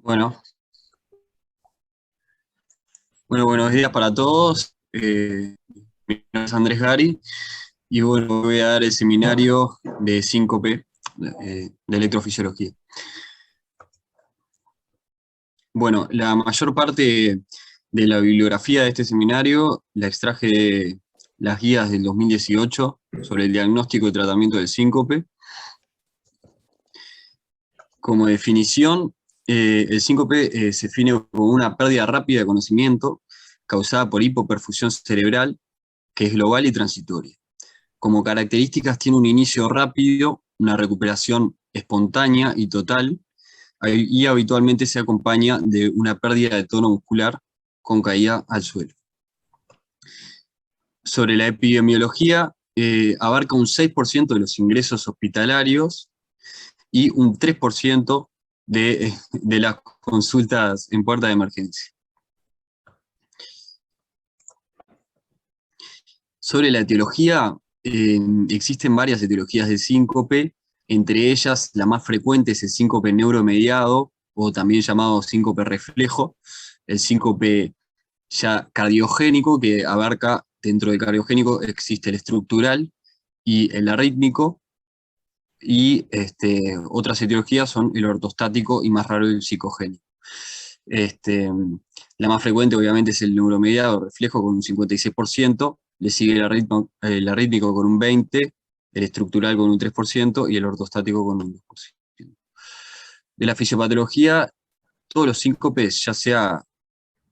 Bueno, buenos días para todos. Mi nombre es Andrés Gari y bueno, voy a dar el seminario de síncope de electrofisiología. Bueno, la mayor parte de la bibliografía de este seminario la extraje de las guías del 2018 sobre el diagnóstico y tratamiento del síncope. Como definición, el síncope se define como una pérdida rápida de conocimiento causada por hipoperfusión cerebral que es global y transitoria. Como características tiene un inicio rápido, una recuperación espontánea y total, y habitualmente se acompaña de una pérdida de tono muscular con caída al suelo. Sobre la epidemiología, abarca un 6% de los ingresos hospitalarios y un 3% de las consultas en puerta de emergencia. Sobre la etiología, existen varias etiologías de síncope, entre ellas la más frecuente es el síncope neuromediado, o también llamado síncope reflejo, el síncope ya cardiogénico, que abarca, dentro del cardiogénico existe el estructural y el arrítmico, y otras etiologías son el ortostático y más raro el psicogénico. Este, la más frecuente obviamente es el neuromediado reflejo con un 56%, le sigue el arrítmico con un 20%, el estructural con un 3% y el ortostático con un 2%. De la fisiopatología, todos los síncopes, ya sea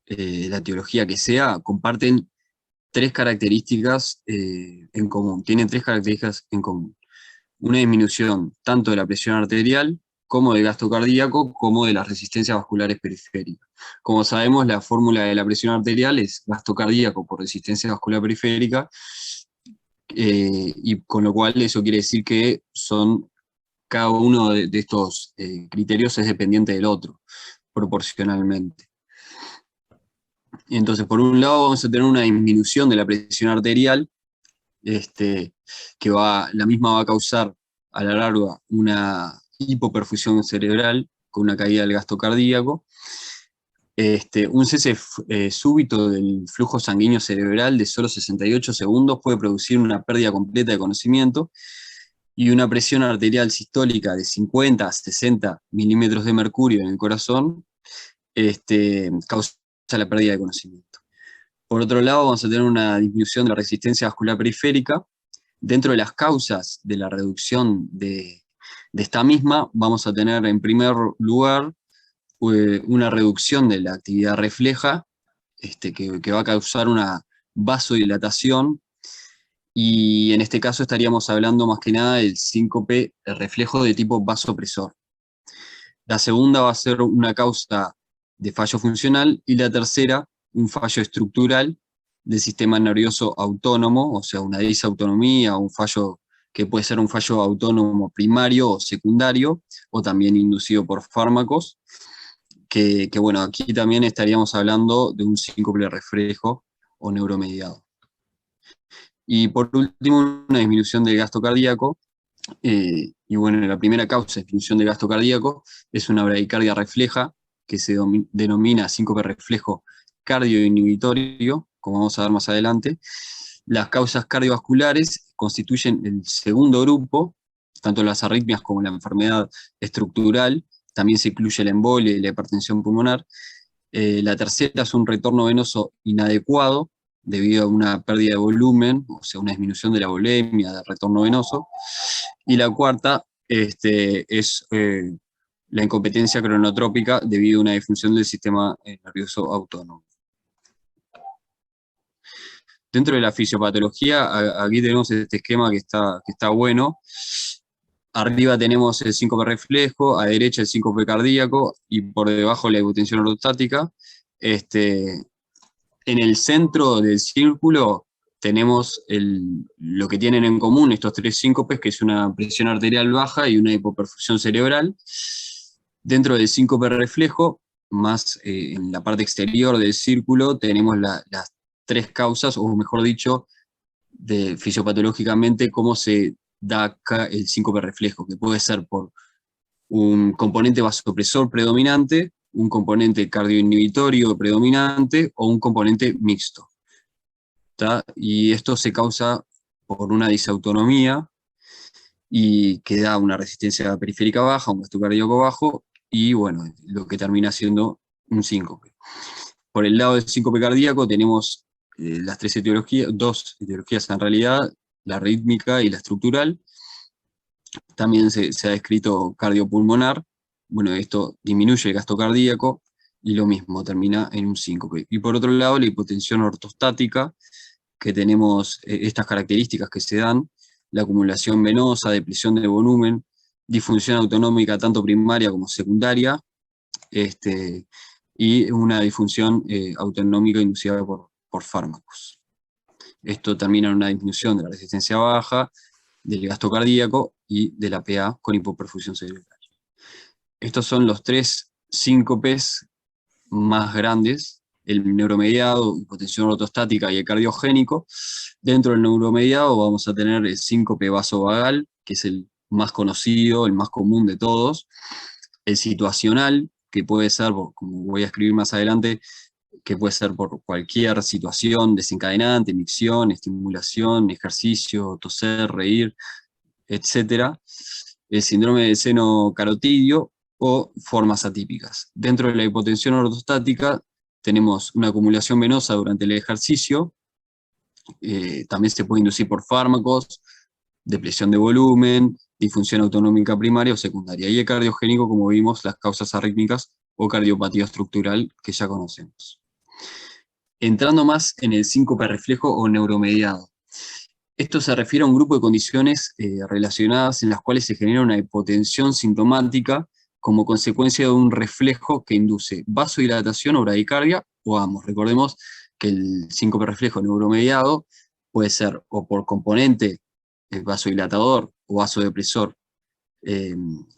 la etiología que sea, comparten tres características en común, tienen tres características en común. Una disminución tanto de la presión arterial como del gasto cardíaco, como de las resistencias vasculares periféricas. Como sabemos, la fórmula de la presión arterial es gasto cardíaco por resistencia vascular periférica, y con lo cual eso quiere decir que cada uno de estos criterios es dependiente del otro, proporcionalmente. Entonces, por un lado vamos a tener una disminución de la presión arterial, que la misma va a causar a la larga una hipoperfusión cerebral con una caída del gasto cardíaco, un cese súbito del flujo sanguíneo cerebral de solo 68 segundos puede producir una pérdida completa de conocimiento, y una presión arterial sistólica de 50 a 60 milímetros de mercurio en el corazón causa la pérdida de conocimiento. Por otro lado, vamos a tener una disminución de la resistencia vascular periférica. Dentro de las causas de la reducción de esta misma, vamos a tener en primer lugar una reducción de la actividad refleja, que va a causar una vasodilatación, y en este caso estaríamos hablando más que nada del síncope reflejo de tipo vasopresor. La segunda va a ser una causa de fallo funcional, y la tercera, un fallo estructural del sistema nervioso autónomo, o sea, una disautonomía, un fallo que puede ser un fallo autónomo primario o secundario, o también inducido por fármacos, que bueno, aquí también estaríamos hablando de un síncope reflejo o neuromediado. Y por último, una disminución del gasto cardíaco, y bueno, la primera causa de disminución del gasto cardíaco es una bradicardia refleja, que se denomina síncope reflejo cardioinhibitorio, como vamos a ver más adelante. Las causas cardiovasculares constituyen el segundo grupo, tanto las arritmias como la enfermedad estructural, también se incluye la embolia y la hipertensión pulmonar. La tercera es un retorno venoso inadecuado debido a una pérdida de volumen, o sea, una disminución de la volemia, del retorno venoso. Y la cuarta es la incompetencia cronotrópica debido a una disfunción del sistema nervioso autónomo. Dentro de la fisiopatología, aquí tenemos este esquema que está bueno. Arriba tenemos el síncope reflejo, a derecha el síncope cardíaco, y por debajo la hipotensión ortostática. En el centro del círculo tenemos lo que tienen en común estos tres síncopes, que es una presión arterial baja y una hipoperfusión cerebral. Dentro del síncope reflejo, más en la parte exterior del círculo, tenemos las tres causas, o mejor dicho, fisiopatológicamente, cómo se da acá el síncope reflejo, que puede ser por un componente vasopresor predominante, un componente cardioinhibitorio predominante o un componente mixto. ¿Tá? Y esto se causa por una disautonomía y que da una resistencia periférica baja, un gasto cardíaco bajo, y bueno, lo que termina siendo un síncope. Por el lado del síncope cardíaco tenemos las tres etiologías, dos etiologías en realidad, la rítmica y la estructural. También se ha descrito cardiopulmonar. Bueno, esto disminuye el gasto cardíaco y lo mismo, termina en un síncope. Y por otro lado, la hipotensión ortostática, que tenemos estas características que se dan, la acumulación venosa, depresión de volumen, disfunción autonómica tanto primaria como secundaria, y una disfunción autonómica inducida por fármacos. Esto termina en una disminución de la resistencia baja, del gasto cardíaco y de la PA con hipoperfusión cerebral. Estos son los tres síncopes más grandes, el neuromediado, hipotensión ortostática y el cardiogénico. Dentro del neuromediado vamos a tener el síncope vasovagal, que es el más conocido, el más común de todos, el situacional, que puede ser, como voy a escribir más adelante, que puede ser por cualquier situación desencadenante, micción, estimulación, ejercicio, toser, reír, etc. El síndrome del seno carotidio o formas atípicas. Dentro de la hipotensión ortostática tenemos una acumulación venosa durante el ejercicio, también se puede inducir por fármacos, depresión de volumen, disfunción autonómica primaria o secundaria. Y el cardiogénico, como vimos, las causas arrítmicas o cardiopatía estructural que ya conocemos. Entrando más en el síncope reflejo o neuromediado. Esto se refiere a un grupo de condiciones relacionadas en las cuales se genera una hipotensión sintomática como consecuencia de un reflejo que induce vasodilatación o bradicardia, o ambos. Recordemos que el síncope reflejo neuromediado puede ser o por componente vasodilatador o vasodepresor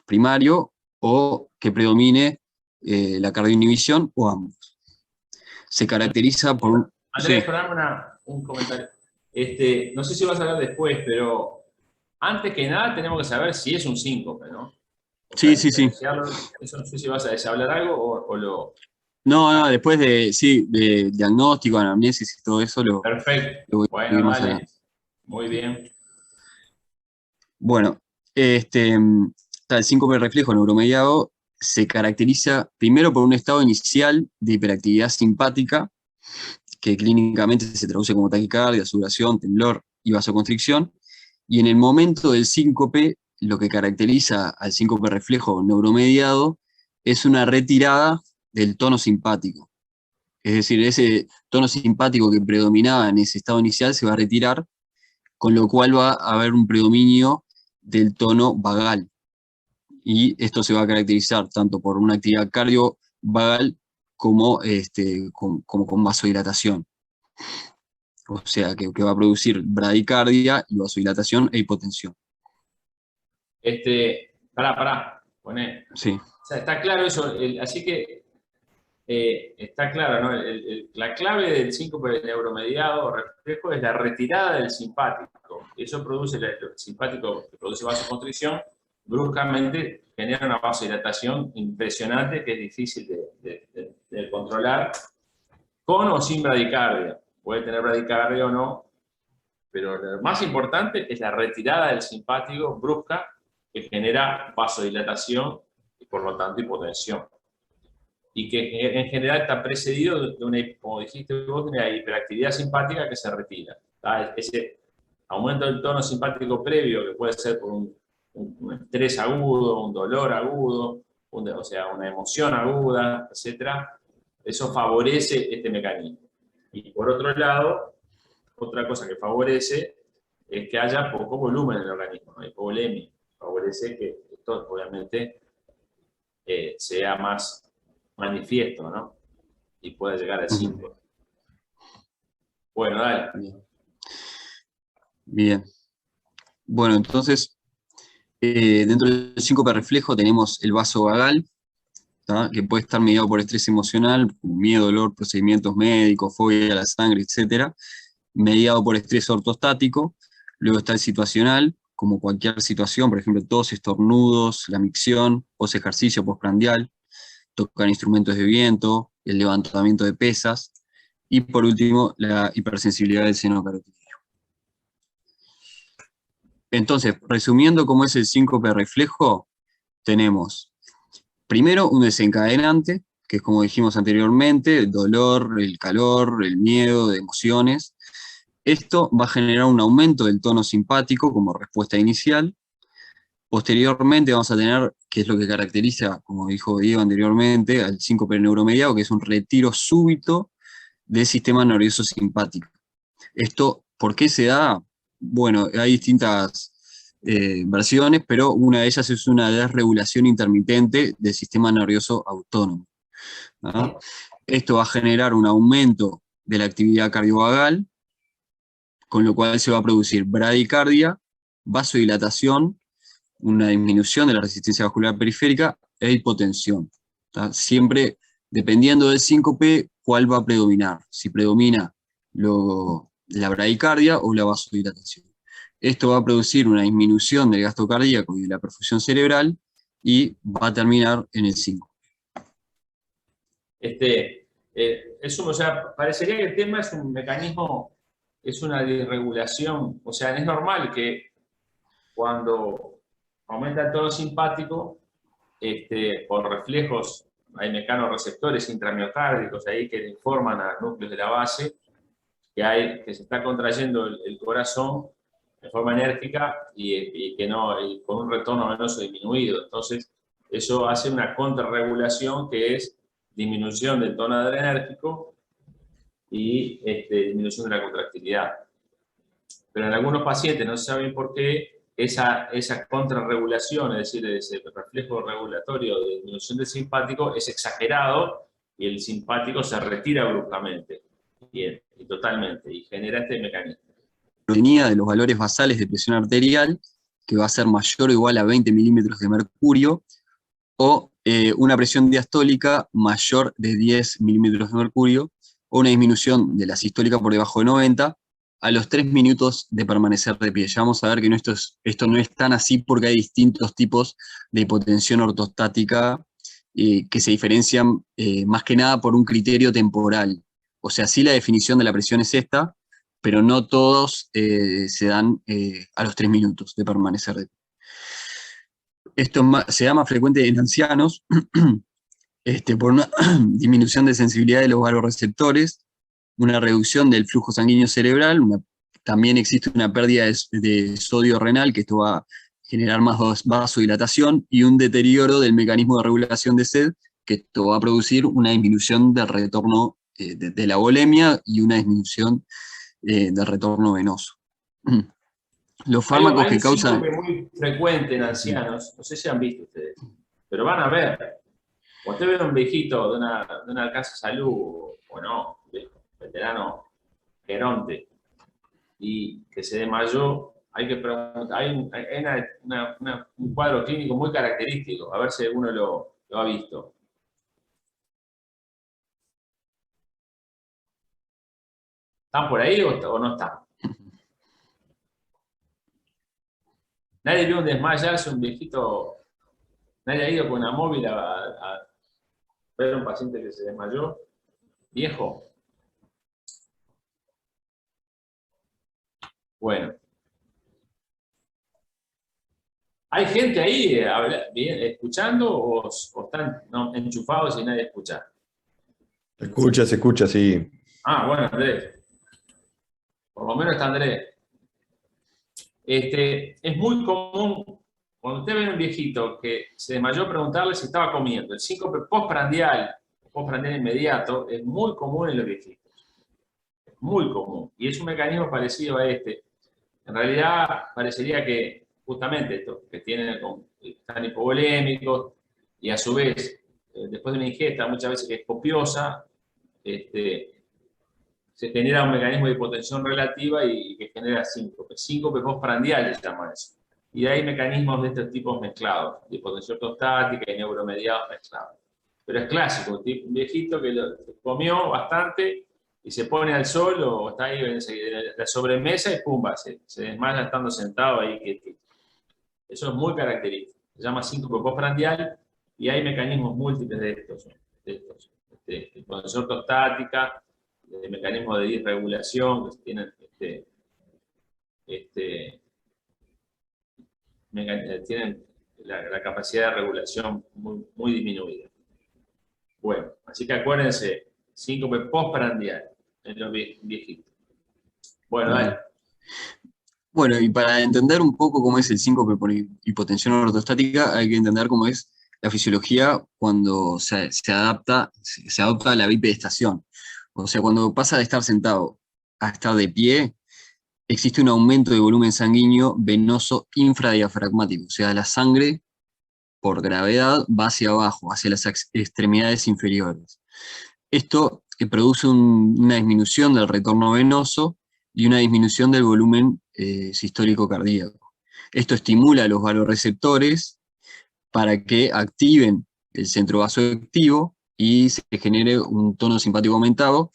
primario, o que predomine la cardioinhibición, o ambos. Se caracteriza por... Andrés, un comentario. No sé si vas a hablar después, pero antes que nada tenemos que saber si es un síncope, ¿no? O sea, Sí. eso no sé si vas a hablar algo o lo... No, después de diagnóstico, anamnesis y todo eso, Perfecto. lo voy a escribir Bueno, más dale. adelante. Muy bien. Bueno, el síncope reflejo neuromediado se caracteriza primero por un estado inicial de hiperactividad simpática, que clínicamente se traduce como taquicardia, sudoración, temblor y vasoconstricción, y en el momento del síncope, lo que caracteriza al síncope reflejo neuromediado es una retirada del tono simpático. Es decir, ese tono simpático que predominaba en ese estado inicial se va a retirar, con lo cual va a haber un predominio del tono vagal. Y esto se va a caracterizar tanto por una actividad cardiovagal como con vasodilatación. O sea, que va a producir bradicardia y vasodilatación e hipotensión. Pará. Poné. Sí. O sea, está claro eso. Así que está claro, ¿no? La clave del síncope neuromediado o reflejo es la retirada del simpático. Eso produce, el simpático que produce vasoconstricción, bruscamente genera una vasodilatación impresionante que es difícil de controlar, con o sin bradicardia. Puede tener bradicardia o no, pero lo más importante es la retirada del simpático brusca que genera vasodilatación y por lo tanto hipotensión. Y que en general está precedido de una, como dijiste vos, de una hiperactividad simpática que se retira. Ese aumento del tono simpático previo, que puede ser por un estrés agudo, un dolor agudo, o sea, una emoción aguda, etc., eso favorece este mecanismo. Y por otro lado, otra cosa que favorece es que haya poco volumen en el organismo, ¿no? Hipovolemia. Favorece que esto, obviamente, sea más manifiesto, ¿no? Y pueda llegar al 5. Bueno, dale. Bien. Bueno, entonces, dentro del síncope reflejo tenemos el vasovagal, que puede estar mediado por estrés emocional, miedo, dolor, procedimientos médicos, fobia a la sangre, etc. Mediado por estrés ortostático. Luego está el situacional, como cualquier situación, por ejemplo, tos, estornudos, la micción, post-ejercicio, postprandial. tocar instrumentos de viento, el levantamiento de pesas, y por último, la hipersensibilidad del seno carotídeo. Entonces, resumiendo cómo es el síncope reflejo, tenemos primero un desencadenante, que es como dijimos anteriormente, el dolor, el calor, el miedo, de emociones. Esto va a generar un aumento del tono simpático como respuesta inicial. Posteriormente vamos a tener, que es lo que caracteriza, como dijo Diego anteriormente, al síncope neuromediado, que es un retiro súbito del sistema nervioso simpático. Esto, ¿por qué se da? Bueno, hay distintas versiones, pero una de ellas es una desregulación intermitente del sistema nervioso autónomo, ¿no? Esto va a generar un aumento de la actividad cardiovagal, con lo cual se va a producir bradicardia, vasodilatación, una disminución de la resistencia vascular periférica e hipotensión. ¿Tá? Siempre dependiendo del síncope, ¿cuál va a predominar? Si predomina la bradicardia o la vasodilatación. Esto va a producir una disminución del gasto cardíaco y de la perfusión cerebral y va a terminar en el síncope. O sea, parecería que el tema es un mecanismo, es una disregulación. O sea, es normal que cuando aumenta el tono simpático, por reflejos, hay mecanorreceptores intramiocárdicos ahí que informan a núcleos de la base que se está contrayendo el corazón de forma enérgica y con un retorno venoso disminuido. Entonces, eso hace una contrarregulación que es disminución del tono adrenérgico y disminución de la contractilidad. Pero en algunos pacientes no se sabe por qué esa contrarregulación, es decir, ese reflejo regulatorio de disminución del simpático es exagerado y el simpático se retira bruscamente y totalmente y genera este mecanismo. Venía de los valores basales de presión arterial, que va a ser mayor o igual a 20 milímetros de mercurio, o una presión diastólica mayor de 10 milímetros de mercurio, o una disminución de la sistólica por debajo de 90, a los 3 minutos de permanecer de pie. Ya vamos a ver que esto no es tan así porque hay distintos tipos de hipotensión ortostática que se diferencian más que nada por un criterio temporal. O sea, sí la definición de la presión es esta, pero no todos se dan a los 3 minutos de permanecer de pie. Esto se da más frecuente en ancianos por una disminución de sensibilidad de los vasoreceptores, una reducción del flujo sanguíneo cerebral, también existe una pérdida de sodio renal, que esto va a generar más vasodilatación, y un deterioro del mecanismo de regulación de sed, que esto va a producir una disminución del retorno de la volemia y una disminución del retorno venoso. Los fármacos que causan... Hay un síncope muy frecuente en ancianos, no sé si han visto ustedes, pero van a ver. Cuando usted ve a un viejito de una casa de salud, o no, veterano geronte, y que se desmayó, hay que preguntar, hay un cuadro clínico muy característico, a ver si alguno lo ha visto. ¿Están por ahí o no están? Nadie vio un desmayarse, un viejito, nadie ha ido con una móvil a ver a un paciente que se desmayó, viejo. Bueno. ¿Hay gente ahí escuchando o están enchufados y nadie escucha? Se escucha, sí. Ah, bueno, Andrés. Por lo menos está Andrés. Es muy común, cuando usted ve a un viejito que se desmayó, preguntarle si estaba comiendo. El síncope postprandial inmediato, es muy común en los viejitos. Es muy común. Y es un mecanismo parecido a este. En realidad, parecería que justamente estos que están hipovolémicos y a su vez, después de una ingesta, muchas veces que es copiosa, se genera un mecanismo de hipotensión relativa y que genera síncope. Síncope postprandial se llama eso. Y hay mecanismos de estos tipos mezclados, de hipotensión ortostática y neuromediados mezclados. Pero es clásico, un viejito que comió bastante y se pone al sol o está ahí en la sobremesa y pumba, se desmaya estando sentado ahí quietito. Eso es muy característico. Se llama síncope postprandial y hay mecanismos múltiples de estos. Hipotensión ortostática, mecanismos de disregulación que tienen tienen la capacidad de regulación muy, muy disminuida. Bueno, así que acuérdense, síncope postprandial en los viejitos. Bueno, dale. Bueno, y para entender un poco cómo es el síncope por hipotensión ortostática, hay que entender cómo es la fisiología cuando se adapta a la bipedestación. O sea, cuando pasa de estar sentado a estar de pie, existe un aumento de volumen sanguíneo venoso infradiafragmático. O sea, la sangre, por gravedad, va hacia abajo, hacia las extremidades inferiores. Esto produce una disminución del retorno venoso y una disminución del volumen sistólico cardíaco. Esto estimula a los vasoreceptores para que activen el centro vasoactivo y se genere un tono simpático aumentado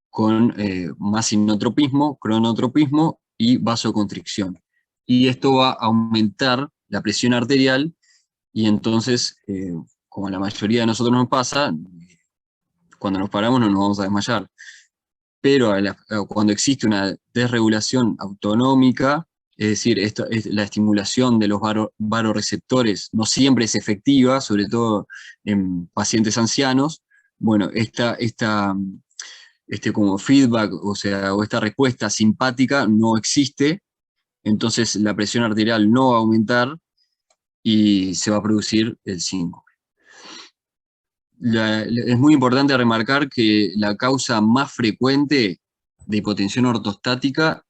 con más sinotropismo, cronotropismo y vasoconstricción. Y esto va a aumentar la presión arterial y entonces, como a la mayoría de nosotros nos pasa, cuando nos paramos no nos vamos a desmayar. Pero cuando existe una desregulación autonómica, es decir, la estimulación de los vasoreceptores no siempre es efectiva, sobre todo en pacientes ancianos, bueno, como feedback, o sea, o esta respuesta simpática no existe, entonces la presión arterial no va a aumentar y se va a producir el síncope. Es muy importante remarcar que la causa más frecuente de hipotensión ortostática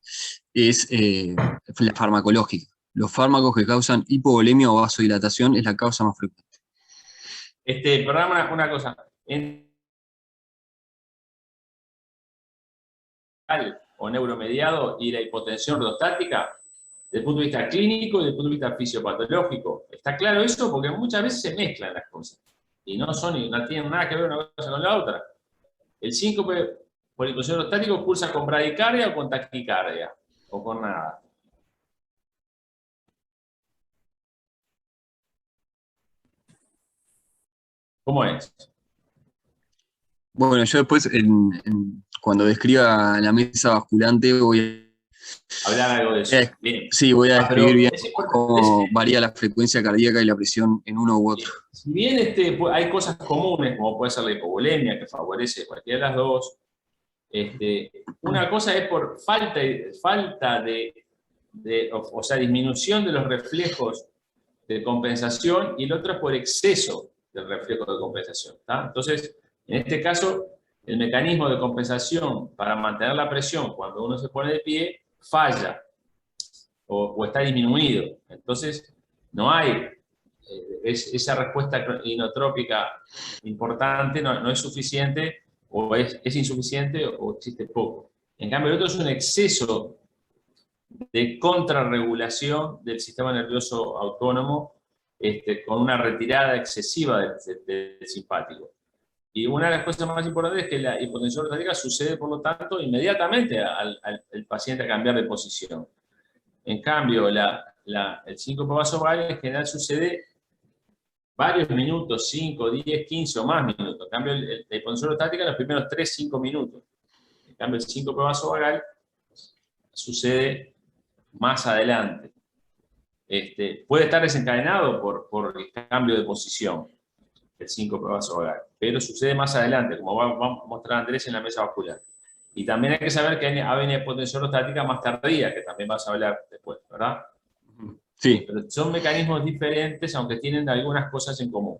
es la farmacológica. Los fármacos que causan hipovolemia o vasodilatación es la causa más frecuente. Perdón, una cosa. O neuromediado y la hipotensión ortostática, desde el punto de vista clínico y desde el punto de vista fisiopatológico. ¿Está claro eso? Porque muchas veces se mezclan las cosas. Y no tienen nada que ver una cosa con la otra. El síncope por hipotensión ortostática cursa con bradicardia o con taquicardia, o con nada. ¿Cómo es? Bueno, yo después, cuando describa la mesa basculante, voy hablar algo de eso. Bien. Sí, voy a describir bien cómo varía la frecuencia cardíaca y la presión en uno u otro. Si bien hay cosas comunes, como puede ser la hipovolemia, que favorece cualquiera de las dos, una cosa es por falta o sea, disminución de los reflejos de compensación, y el otro es por exceso del reflejo de compensación. ¿Tá? Entonces, en este caso, el mecanismo de compensación para mantener la presión cuando uno se pone de pie falla o está disminuido. Entonces, no hay esa respuesta inotrópica importante, no es suficiente, o es insuficiente, o existe poco. En cambio, el otro es un exceso de contrarregulación del sistema nervioso autónomo, con una retirada excesiva del simpático. Y una de las cosas más importantes es que la hipotensión ortostática sucede, por lo tanto, inmediatamente al paciente a cambiar de posición. En cambio, el síncope vasovagal en general sucede varios minutos, 5, 10, 15 o más minutos. En cambio, la hipotensión ortostática en los primeros 3, 5 minutos. En cambio, el síncope vasovagal sucede más adelante. Puede estar desencadenado por el cambio de posición, el síncope vasovagal, pero sucede más adelante, como va a mostrar Andrés en la mesa vascular. Y también hay que saber que hay una hipotensión ortostática más tardía, que también vas a hablar después, ¿verdad? Sí. Pero son mecanismos diferentes, aunque tienen algunas cosas en común.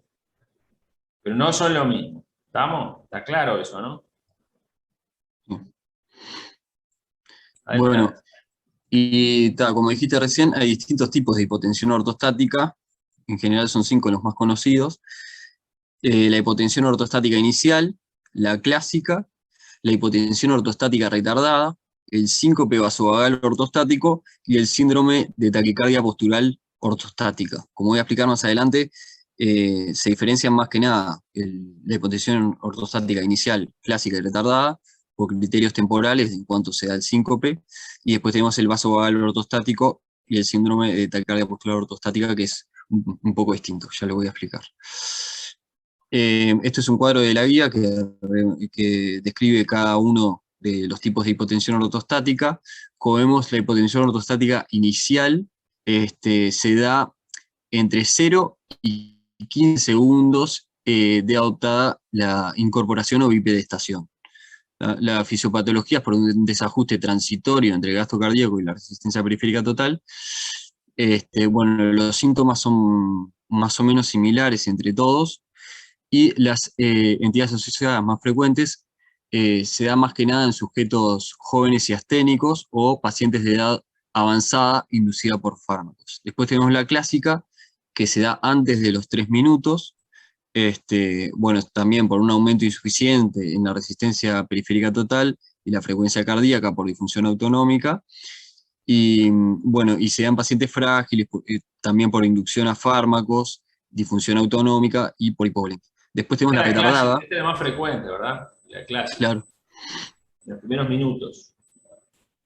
Pero no son lo mismo. ¿Estamos? Está claro eso, ¿no? Bueno, y como dijiste recién, hay distintos tipos de hipotensión ortostática. En general son 5 los más conocidos. La hipotensión ortostática inicial, la clásica, la hipotensión ortostática retardada, el síncope vasovagal ortostático y el síndrome de taquicardia postural ortostática. Como voy a explicar más adelante, se diferencian más que nada la hipotensión ortostática inicial, clásica y retardada, por criterios temporales en cuanto se da el síncope, y después tenemos el vasovagal ortostático y el síndrome de taquicardia postural ortostática, que es un poco distinto, ya lo voy a explicar. Esto es un cuadro de la guía que describe cada uno de los tipos de hipotensión ortostática. Como vemos, la hipotensión ortostática inicial se da entre 0 y 15 segundos de adoptada la incorporación o bipedestación. La fisiopatología es por un desajuste transitorio entre el gasto cardíaco y la resistencia periférica total. Bueno, los síntomas son más o menos similares entre todos, y las entidades asociadas más frecuentes se dan más que nada en sujetos jóvenes y asténicos o pacientes de edad avanzada inducida por fármacos. Después tenemos la clásica, que se da antes de los 3 minutos, bueno, también por un aumento insuficiente en la resistencia periférica total y la frecuencia cardíaca por disfunción autonómica, y bueno, y se dan pacientes frágiles también por inducción a fármacos, disfunción autonómica y por hipovolemia. Después tenemos la retardada. Esta es la más frecuente, ¿verdad? La clásica. Claro. En los primeros minutos.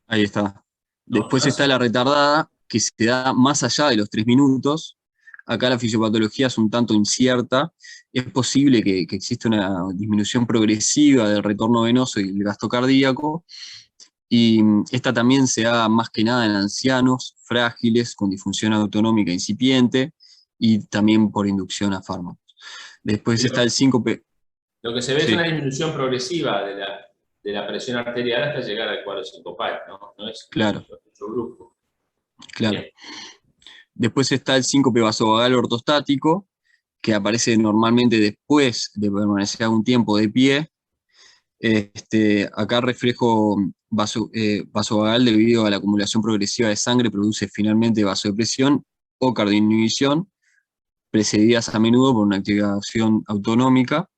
Ahí está. Después está la retardada, que se da más allá de los 3 minutos. Acá la fisiopatología es un tanto incierta. Es posible que exista una disminución progresiva del retorno venoso y el gasto cardíaco. Y esta también se da más que nada en ancianos, frágiles, con disfunción autonómica incipiente, y también por inducción a fármacos. Después está el síncope. Lo que se ve es una disminución progresiva de la presión arterial hasta llegar al cuadro sincopal, ¿no? No es claro. Mucho grupo. Claro. Bien. Después está el síncope vasovagal ortostático, que aparece normalmente después de permanecer algún tiempo de pie. Acá reflejo vasovagal debido a la acumulación progresiva de sangre, produce finalmente vasodepresión o cardioinhibición, precedidas a menudo por una activación autonómica.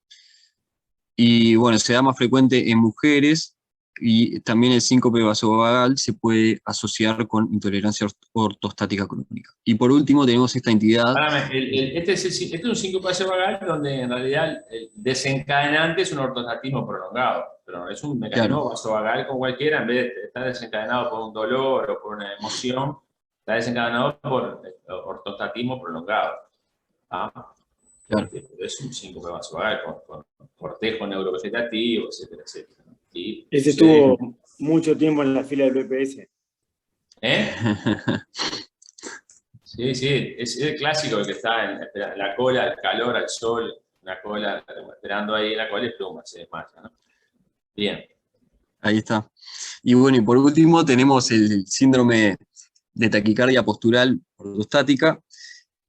Y bueno, se da más frecuente en mujeres, y también el síncope vasovagal se puede asociar con intolerancia ortostática crónica. Y por último tenemos esta entidad... Este es un síncope vasovagal donde en realidad el desencadenante es un ortostatismo prolongado, pero es un mecanismo vasovagal como cualquiera, en vez de estar desencadenado por un dolor o por una emoción, está desencadenado por ortostatismo prolongado. ¿Ah? Claro. Es un síncope vasovagal con cortejo neurovegetativo, etcétera, etcétera. Y ese estuvo mucho tiempo en la fila del BPS. Sí, es el clásico el que está en la cola, el calor, al sol, la cola, esperando ahí en la cola y pluma, se desmaya, ¿no? Bien. Ahí está. Y bueno, y por último tenemos el síndrome de taquicardia postural ortostática,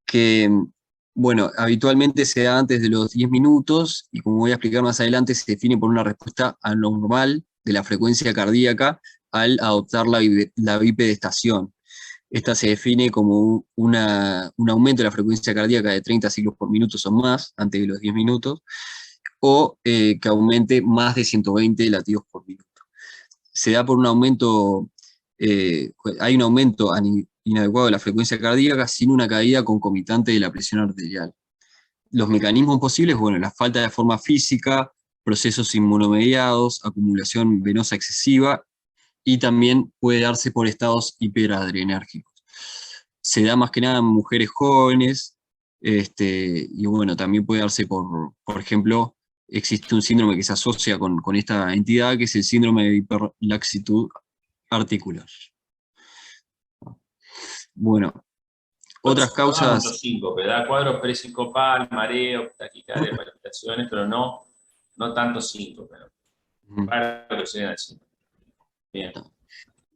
que, bueno, habitualmente se da antes de los 10 minutos, y como voy a explicar más adelante, se define por una respuesta anormal de la frecuencia cardíaca al adoptar la bipedestación. Esta se define como un aumento de la frecuencia cardíaca de 30 ciclos por minuto o más, antes de los 10 minutos, o que aumente más de 120 latidos por minuto. Se da por un aumento, hay un aumento inadecuado de la frecuencia cardíaca sin una caída concomitante de la presión arterial. Los mecanismos posibles, bueno, la falta de forma física, procesos inmunomediados, acumulación venosa excesiva, y también puede darse por estados hiperadrenérgicos. Se da más que nada en mujeres jóvenes, y bueno, también puede darse por ejemplo, existe un síndrome que se asocia con esta entidad, que es el síndrome de hiperlaxitud articular. Bueno, otras causas... Síncope, da cuadro presincopal, mareo, taquicardia, palpitaciones, pero no tanto síncope. Para que se den al síncope. Bien.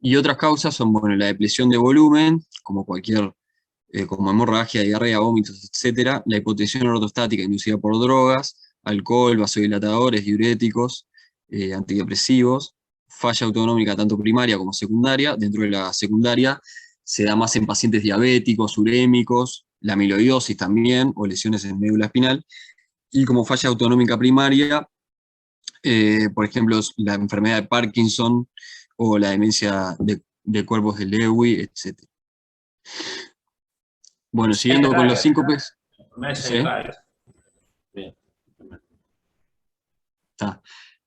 Y otras causas son, bueno, la depresión de volumen, como cualquier, como hemorragia, diarrea, vómitos, etc. La hipotensión ortostática inducida por drogas, alcohol, vasodilatadores, diuréticos, antidepresivos, falla autonómica tanto primaria como secundaria. Dentro de la secundaria se da más en pacientes diabéticos, urémicos, la amiloidosis también, o lesiones en médula espinal. Y como falla autonómica primaria, por ejemplo, la enfermedad de Parkinson, o la demencia de cuerpos de Lewy, etc. Bueno, siguiendo con los síncopes. ¿Sí?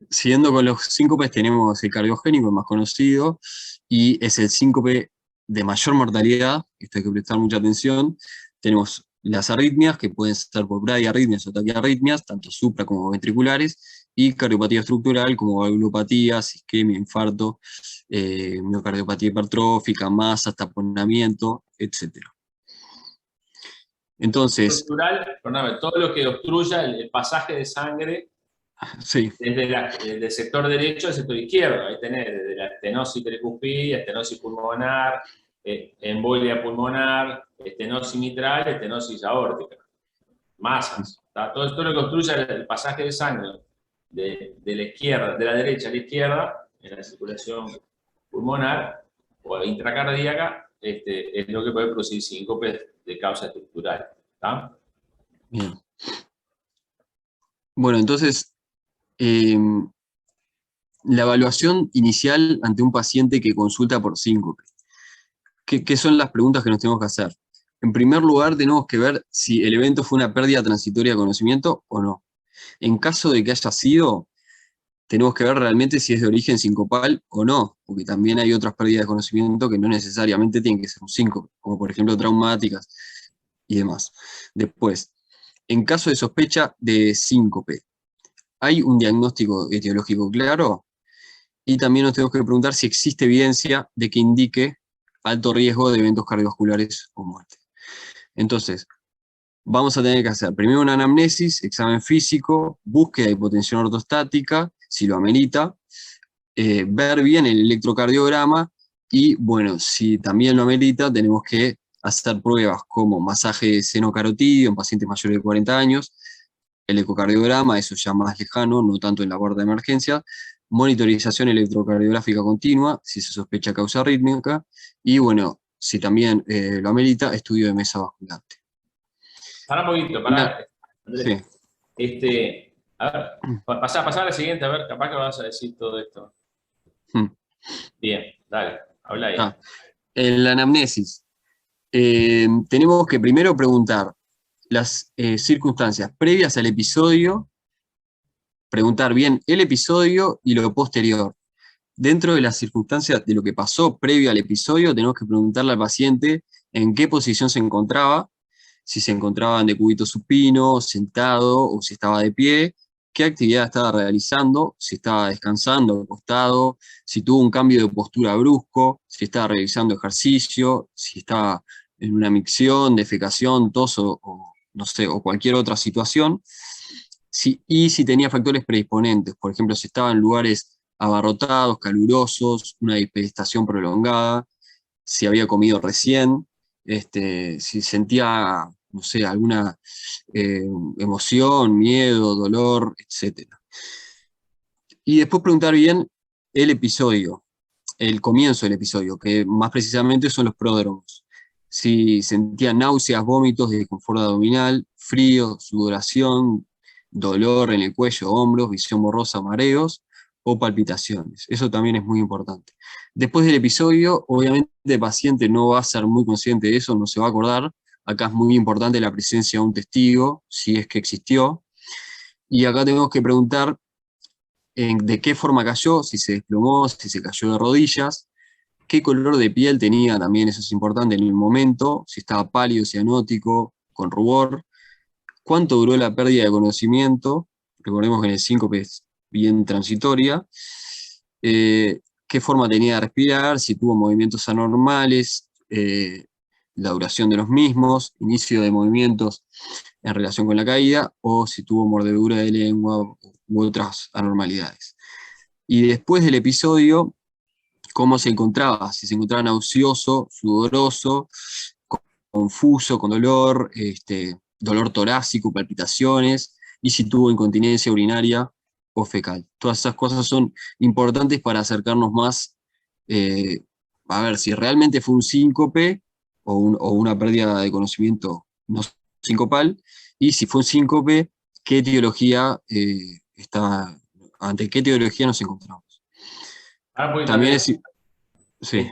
Siguiendo con los síncopes, tenemos el cardiogénico, el más conocido, y es el síncope de mayor mortalidad. Esto hay que prestar mucha atención. Tenemos las arritmias, que pueden ser por bradiarritmias o taquiarritmias, tanto supra como ventriculares, y cardiopatía estructural, como valvulopatías, isquemia, infarto, miocardiopatía hipertrófica, masas, taponamiento, etc. Entonces, Estructural, perdóname, todo lo que obstruya el pasaje de sangre sí, desde el sector derecho al sector izquierdo. Ahí tenés desde la estenosis tricuspide, estenosis pulmonar, embolia pulmonar, estenosis mitral, estenosis aórtica. Masas. Todo lo que obstruya el pasaje de sangre de la izquierda, de la derecha a la izquierda, en la circulación pulmonar o intracardíaca, es lo que puede producir síncope de causa estructural. ¿Está? bien. Bueno, entonces, la evaluación inicial ante un paciente que consulta por síncope. ¿Qué son las preguntas que nos tenemos que hacer? En primer lugar, tenemos que ver si el evento fue una pérdida transitoria de conocimiento o no. En caso de que haya sido, tenemos que ver realmente si es de origen sincopal o no, porque también hay otras pérdidas de conocimiento que no necesariamente tienen que ser un síncope, como por ejemplo traumáticas y demás. Después, en caso de sospecha de síncope, ¿hay un diagnóstico etiológico claro? Y también nos tenemos que preguntar si existe evidencia de que indique alto riesgo de eventos cardiovasculares o muerte. Entonces, vamos a tener que hacer primero una anamnesis, examen físico, búsqueda de hipotensión ortostática, si lo amerita, ver bien el electrocardiograma y, bueno, si también lo amerita, tenemos que hacer pruebas como masaje seno carotídeo en pacientes mayores de 40 años, el ecocardiograma, eso ya más lejano, no tanto en la guardia de emergencia, monitorización electrocardiográfica continua, si se sospecha causa arrítmica, y bueno, si también lo amerita, estudio de mesa basculante. Para un poquito, Andrés. Sí. A ver, pasá a la siguiente, a ver, capaz que vas a decir todo esto. Bien, dale, habla ahí. En la anamnesis, tenemos que primero preguntar las circunstancias previas al episodio, preguntar bien el episodio y lo posterior. Dentro de las circunstancias de lo que pasó previo al episodio, tenemos que preguntarle al paciente en qué posición se encontraba, si se encontraba en decúbito supino, sentado o si estaba de pie, qué actividad estaba realizando, si estaba descansando, acostado, si tuvo un cambio de postura brusco, si estaba realizando ejercicio, si estaba en una micción, defecación, tos o no sé, o cualquier otra situación, y si tenía factores predisponentes, por ejemplo, si estaba en lugares abarrotados, calurosos, una hiperestación prolongada, si había comido recién, si sentía, no sé, alguna emoción, miedo, dolor, etc. Y después preguntar bien el episodio, el comienzo del episodio, que más precisamente son los pródromos. Si sentía náuseas, vómitos, disconfort abdominal, frío, sudoración, dolor en el cuello, hombros, visión borrosa, mareos o palpitaciones. Eso también es muy importante. Después del episodio, obviamente el paciente no va a ser muy consciente de eso, no se va a acordar. Acá es muy importante la presencia de un testigo, si es que existió. Y acá tenemos que preguntar de qué forma cayó, si se desplomó, si se cayó de rodillas, qué color de piel tenía, también eso es importante en el momento, si estaba pálido, cianótico, con rubor, cuánto duró la pérdida de conocimiento, recordemos que en el síncope es bien transitoria, qué forma tenía de respirar, si tuvo movimientos anormales, la duración de los mismos, inicio de movimientos en relación con la caída, o si tuvo mordedura de lengua u otras anormalidades. Y después del episodio, cómo se encontraba, si se encontraba nauseoso, sudoroso, confuso, con dolor, dolor torácico, palpitaciones, y si tuvo incontinencia urinaria o fecal. Todas esas cosas son importantes para acercarnos más a ver si realmente fue un síncope o una pérdida de conocimiento no sincopal, y si fue un síncope, qué etiología ante qué etiología nos encontramos. También es... Sí.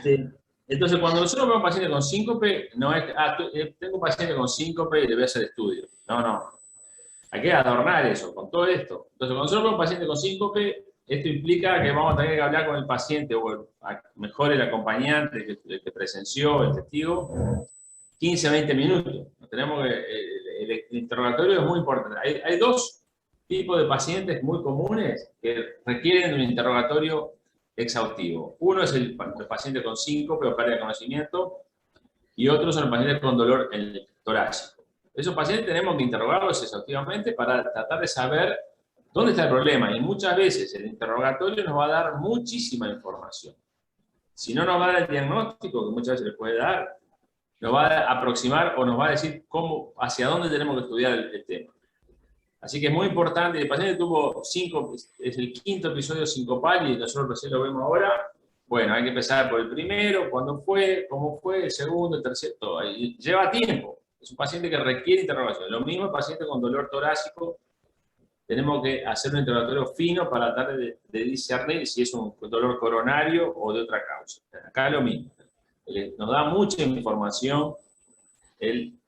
Entonces, cuando nosotros vemos un paciente con síncope, no es, tengo un paciente con síncope y le voy a hacer estudio. No. Hay que adornar eso, con todo esto. Entonces, cuando nosotros vemos un paciente con síncope, esto implica que vamos a tener que hablar con el paciente, o mejor el acompañante, el que presenció, el testigo, 15 a 20 minutos. Tenemos que, el interrogatorio es muy importante. Hay dos tipos de pacientes muy comunes que requieren de un interrogatorio exhaustivo. Uno es el paciente con síncope o pérdida de conocimiento, y otros son los pacientes con dolor en el torácico. Esos pacientes tenemos que interrogarlos exhaustivamente para tratar de saber dónde está el problema. Y muchas veces el interrogatorio nos va a dar muchísima información. Si no nos va a dar el diagnóstico, que muchas veces le puede dar, nos va a aproximar o nos va a decir cómo, hacia dónde tenemos que estudiar el tema. Así que es muy importante. El paciente tuvo es el quinto episodio sincopal y nosotros recién lo vemos ahora. Bueno, hay que empezar por el primero, cuándo fue, cómo fue, el segundo, el tercero, todo. Y lleva tiempo. Es un paciente que requiere interrogación. Lo mismo el paciente con dolor torácico. Tenemos que hacer un interrogatorio fino para tratar de discernir si es un dolor coronario o de otra causa. Acá lo mismo. Nos da mucha información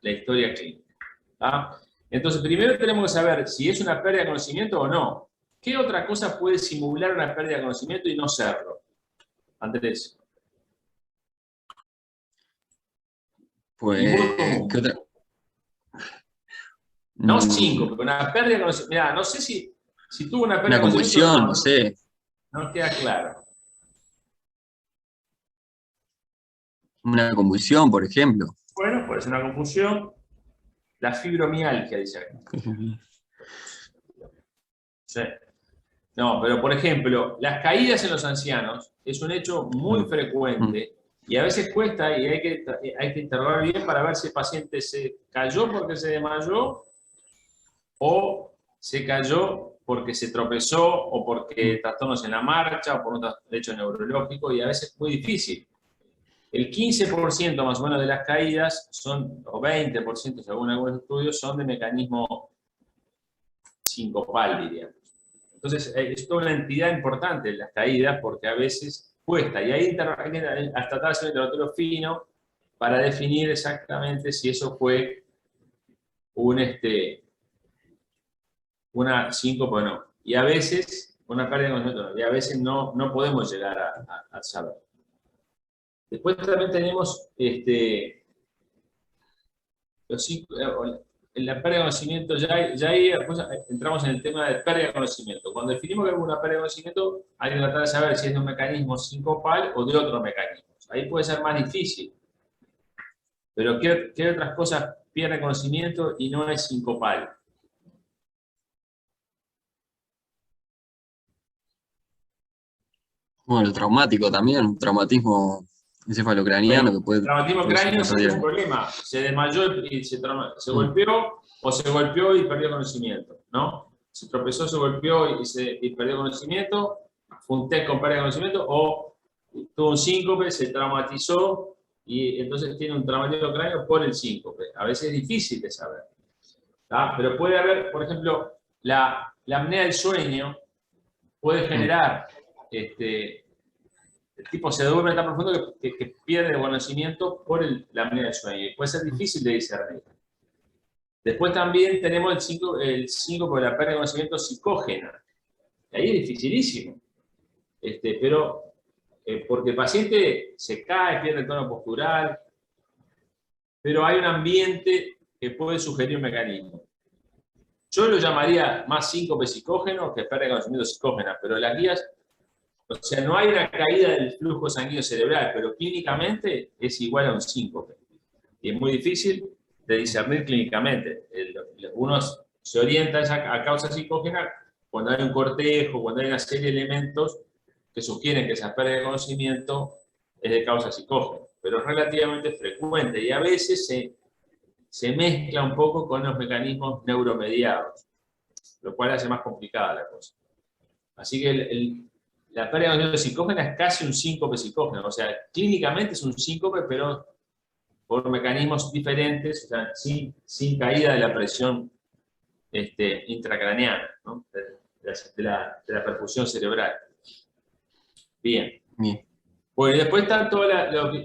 la historia clínica. ¿Tá? Entonces, primero tenemos que saber si es una pérdida de conocimiento o no. ¿Qué otra cosa puede simular una pérdida de conocimiento y no serlo? Andrés. Pues, ¿qué otra? No 5, pero una pérdida de conocimiento. Mirá, no sé si tuvo una pérdida Una de conocimiento. convulsión, no sé. No queda claro. Una convulsión, por ejemplo. Bueno, puede ser una confusión. La fibromialgia, dice acá. Sí. No, pero por ejemplo, las caídas en los ancianos es un hecho muy frecuente y a veces cuesta y hay que interrogar bien para ver si el paciente se cayó porque se desmayó o se cayó porque se tropezó o porque trastornos en la marcha o por un hecho neurológico, y a veces es muy difícil. El 15% más o menos de las caídas son, o 20% según algunos estudios, son de mecanismo sincopal, diríamos. Entonces, es toda una entidad importante las caídas porque a veces cuesta. Y ahí hay que tratar de hacer un interrogatorio fino para definir exactamente si eso fue una síncope o no. Y a veces, una pérdida de conocimiento, y a veces no podemos llegar a saber. Después también tenemos en la pérdida de conocimiento, ya ahí después entramos en el tema de pérdida de conocimiento. Cuando definimos que hay una pérdida de conocimiento, hay que tratar de saber si es de un mecanismo sincopal o de otro mecanismo. Ahí puede ser más difícil. Pero ¿qué otras cosas pierde conocimiento y no es sincopal? Bueno, el traumático también, un traumatismo encefalocraniano que puede... El traumatismo cráneo es un problema. Se desmayó y se golpeó, o se golpeó y perdió conocimiento, ¿no? Se tropezó, se golpeó y perdió conocimiento, fue un test con pérdida de conocimiento, o tuvo un síncope, se traumatizó y entonces tiene un traumatismo cráneo por el síncope. A veces es difícil de saber. ¿Tá? Pero puede haber, por ejemplo, la apnea del sueño puede generar el tipo se duerme tan profundo que pierde el conocimiento por la apnea del sueño. Y puede ser difícil de discernir. Después también tenemos el síncope de la pérdida de conocimiento psicógena. Y ahí es dificilísimo. Pero porque el paciente se cae, pierde el tono postural, pero hay un ambiente que puede sugerir un mecanismo. Yo lo llamaría más síncope psicógeno que pérdida de conocimiento psicógena, pero las guías... O sea, no hay una caída del flujo sanguíneo cerebral, pero clínicamente es igual a un síncope. Y es muy difícil de discernir clínicamente. Unos se orientan a causa psicógena cuando hay un cortejo, cuando hay una serie de elementos que sugieren que esa pérdida de conocimiento es de causa psicógena. Pero es relativamente frecuente y a veces se mezcla un poco con los mecanismos neuromediados, lo cual hace más complicada la cosa. Así que la pérdida de conocimiento psicógena es casi un síncope psicógeno, o sea, clínicamente es un síncope, pero por mecanismos diferentes, o sea, sin caída de la presión intracraneana, ¿no? de la perfusión cerebral. Bien. Bueno, y después están todos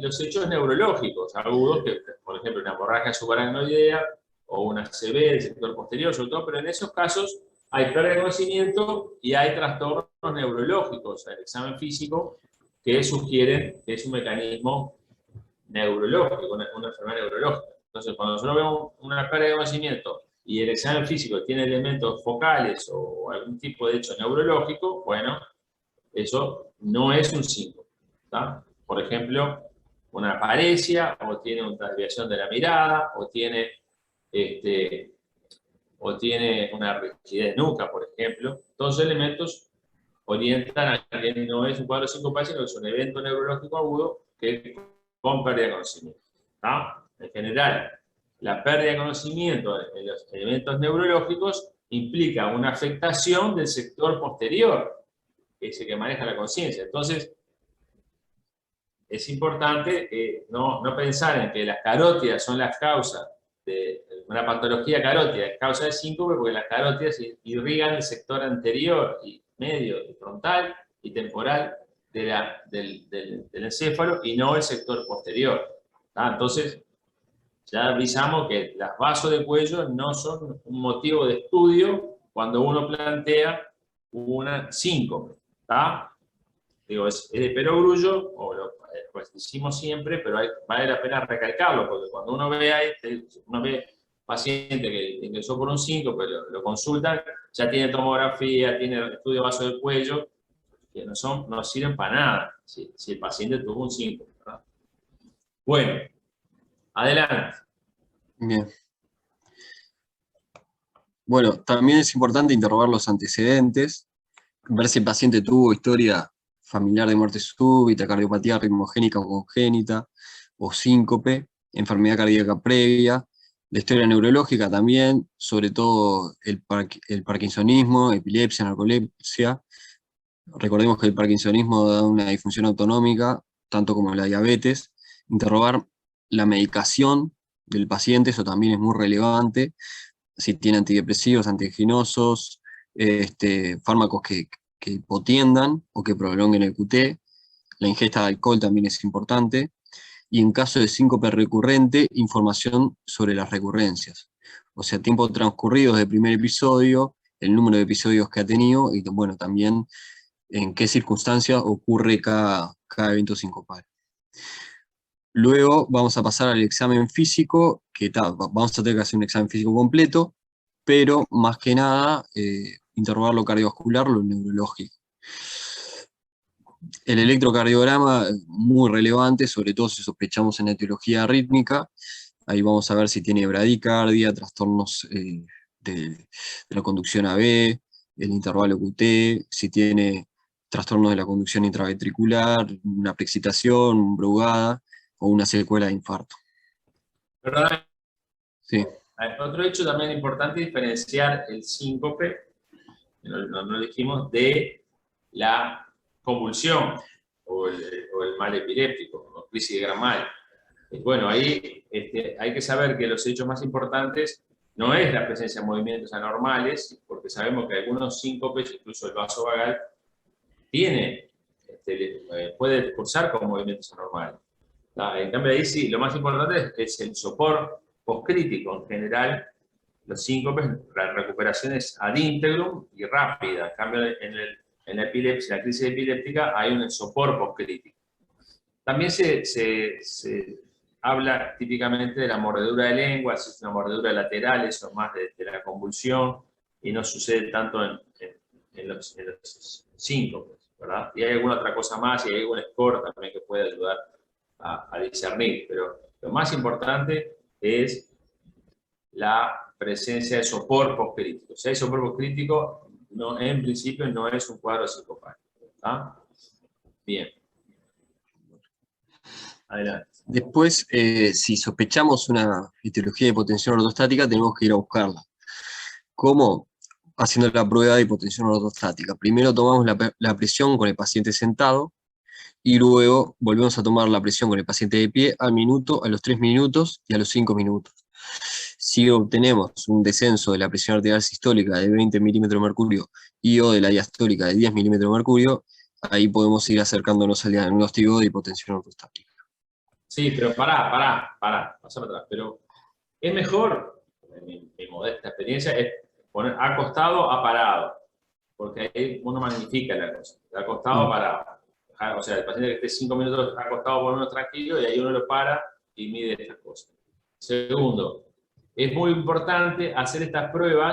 los hechos neurológicos agudos, que, por ejemplo, una hemorragia subaracnoidea o una ACV del sector posterior, sobre todo, pero en esos casos hay pérdida de conocimiento y hay trastornos neurológicos al examen físico que sugieren que es un mecanismo neurológico, una enfermedad neurológica. Entonces, cuando nosotros vemos una pérdida de conocimiento y el examen físico tiene elementos focales o algún tipo de hecho neurológico, bueno, eso no es un síntoma. Por ejemplo, una paresia, o tiene una desviación de la mirada, o tiene una rigidez nuca, por ejemplo. Todos esos elementos orientan a que no es un cuadro sincopación, sino que es un evento neurológico agudo que con pérdida de conocimiento. En general, la pérdida de conocimiento en los eventos neurológicos implica una afectación del sector posterior, que es el que maneja la conciencia. Entonces, es importante no pensar en que las carótidas son las causas de una patología carótida, es causa de síncope, porque las carótidas irrigan el sector anterior y medio, y frontal y temporal del encéfalo y no el sector posterior. Entonces, ya avisamos que las vasos de cuello no son un motivo de estudio cuando uno plantea una síncope. Digo, es de perogrullo, o lo decimos siempre, pero vale la pena recalcarlo, porque cuando uno ve paciente que ingresó por un síncope, lo consultan, ya tiene tomografía, tiene estudio de vaso del cuello, que no sirven para nada si el paciente tuvo un síncope, ¿verdad? Bueno, adelante. Bien. Bueno, también es importante interrogar los antecedentes, ver si el paciente tuvo historia familiar de muerte súbita, cardiopatía ritmogénica o congénita, o síncope, enfermedad cardíaca previa, la historia neurológica también, sobre todo el parkinsonismo, epilepsia, narcolepsia. Recordemos que el parkinsonismo da una disfunción autonómica, tanto como la diabetes. Interrogar la medicación del paciente, eso también es muy relevante, si tiene antidepresivos, antianginosos, fármacos que hipotiendan o que prolonguen el QT. La ingesta de alcohol también es importante. Y en caso de síncope recurrente, información sobre las recurrencias. O sea, tiempo transcurrido desde el primer episodio, el número de episodios que ha tenido y, bueno, también en qué circunstancias ocurre cada evento sincopal. Luego vamos a pasar al examen físico, que vamos a tener que hacer un examen físico completo, pero más que nada interrogar lo cardiovascular, lo neurológico. El electrocardiograma es muy relevante, sobre todo si sospechamos en etiología rítmica. Ahí vamos a ver si tiene bradicardia, trastornos de la conducción AB, el intervalo QT, si tiene trastornos de la conducción intraventricular, una preexcitación, brugada o una secuela de infarto. ¿Verdad? Sí. Otro hecho también importante es diferenciar el síncope, no dijimos, de la convulsión o el mal epiléptico, o crisis de gran mal. Bueno, ahí hay que saber que los hechos más importantes no es la presencia de movimientos anormales, porque sabemos que algunos síncopes, incluso el vaso vagal, puede cursar con movimientos anormales. En cambio, ahí sí, lo más importante es el sopor postcrítico. En general, los síncopes, la recuperación es ad integrum y rápida. En cambio, en la epilepsia, la crisis epiléptica, hay un sopor postcrítico. También se habla típicamente de la mordedura de lengua, si es una mordedura lateral, eso es más de la convulsión, y no sucede tanto en los síncopes, ¿verdad? Y hay alguna otra cosa más, y hay algún score también que puede ayudar a discernir, pero lo más importante es la presencia de sopor postcrítico. Si hay sopor postcrítico, en principio no es un cuadro sincopal. Bien. Adelante. Después, si sospechamos una etiología de hipotensión ortostática, tenemos que ir a buscarla. ¿Cómo? Haciendo la prueba de hipotensión ortostática. Primero tomamos la presión con el paciente sentado, y luego volvemos a tomar la presión con el paciente de pie al minuto, a los 3 minutos y a los 5 minutos. Si obtenemos un descenso de la presión arterial sistólica de 20 milímetros de mercurio y o de la diastólica de 10 milímetros de mercurio, ahí podemos ir acercándonos al diagnóstico de hipotensión ortostática. Sí, pero pará, pasame atrás. Pero es mejor, en mi modesta experiencia, es poner acostado a parado, porque ahí uno magnifica la cosa, de acostado a parado. O sea, el paciente que esté 5 minutos acostado por lo menos tranquilo, y ahí uno lo para y mide estas cosas. Segundo, es muy importante hacer esta prueba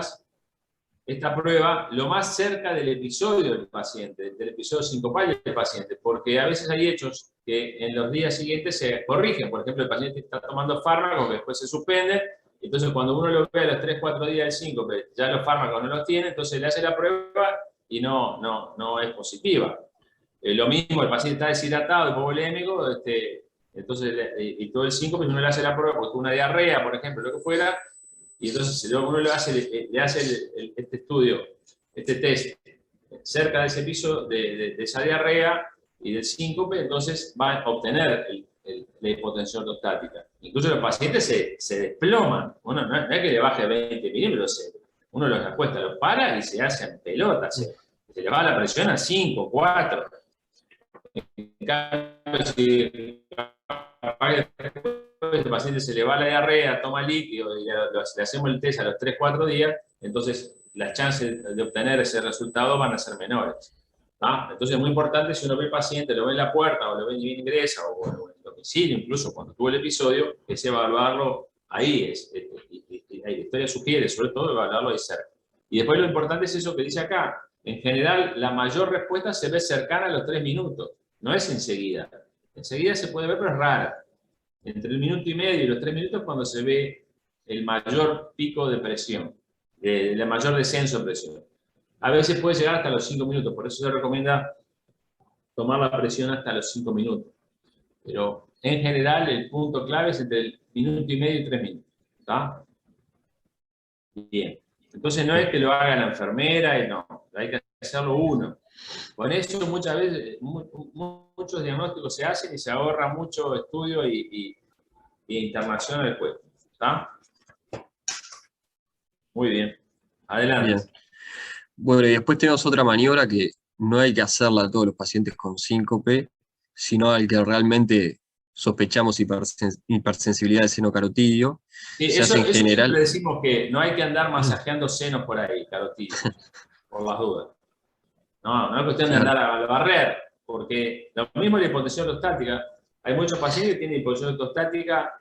lo más cerca del episodio del paciente, del episodio sincopal del paciente, porque a veces hay hechos que en los días siguientes se corrigen. Por ejemplo, el paciente está tomando fármacos que después se suspenden, entonces cuando uno lo ve a los 3-4 días del síncope, ya los fármacos no los tiene, entonces le hace la prueba y no es positiva. Lo mismo, el paciente está deshidratado, hipovolémico, entonces, y todo el síncope, uno le hace la prueba porque una diarrea, por ejemplo, lo que fuera, y entonces uno le hace este estudio, este test, cerca de ese piso, de esa diarrea y del síncope, entonces va a obtener la hipotensión ortostática. Incluso los pacientes se desploman. Uno, no es que le baje 20 milímetros, uno los acuesta, los para y se hacen pelotas. Se le va la presión a 5, 4. En cambio, si este paciente se le va la diarrea, toma líquido y le hacemos el test a los 3-4 días, entonces las chances de obtener ese resultado van a ser menores. Entonces es muy importante, si uno ve al paciente, lo ve en la puerta o lo ve en ingresa o en el domicilio, incluso cuando tuvo el episodio, es evaluarlo ahí. La historia sugiere, sobre todo, evaluarlo ahí cerca. Y después lo importante es eso que dice acá. En general, la mayor respuesta se ve cercana a los 3 minutos. No es enseguida. Enseguida se puede ver, pero es rara. Entre el minuto y medio y los 3 minutos es cuando se ve el mayor pico de presión, el mayor descenso de presión. A veces puede llegar hasta los 5 minutos, por eso se recomienda tomar la presión hasta los 5 minutos. Pero en general el punto clave es entre el minuto y medio y 3 minutos. ¿Está? Bien. Entonces no es que lo haga la enfermera, y no, hay que hacerlo uno. Con eso muchas veces, muchos diagnósticos se hacen y se ahorra mucho estudio y internación después. ¿Está? Muy bien. Adelante. Bien. Bueno, y después tenemos otra maniobra que no hay que hacerla a todos los pacientes con síncope, sino al que realmente sospechamos hipersensibilidad del seno carotidio. Sí, se hace en general. Siempre decimos que no hay que andar masajeando senos por ahí, carotidio, por las dudas. No es cuestión de andar a barrer, porque lo mismo la hipotensión ortostática. Hay muchos pacientes que tienen hipotensión ortostática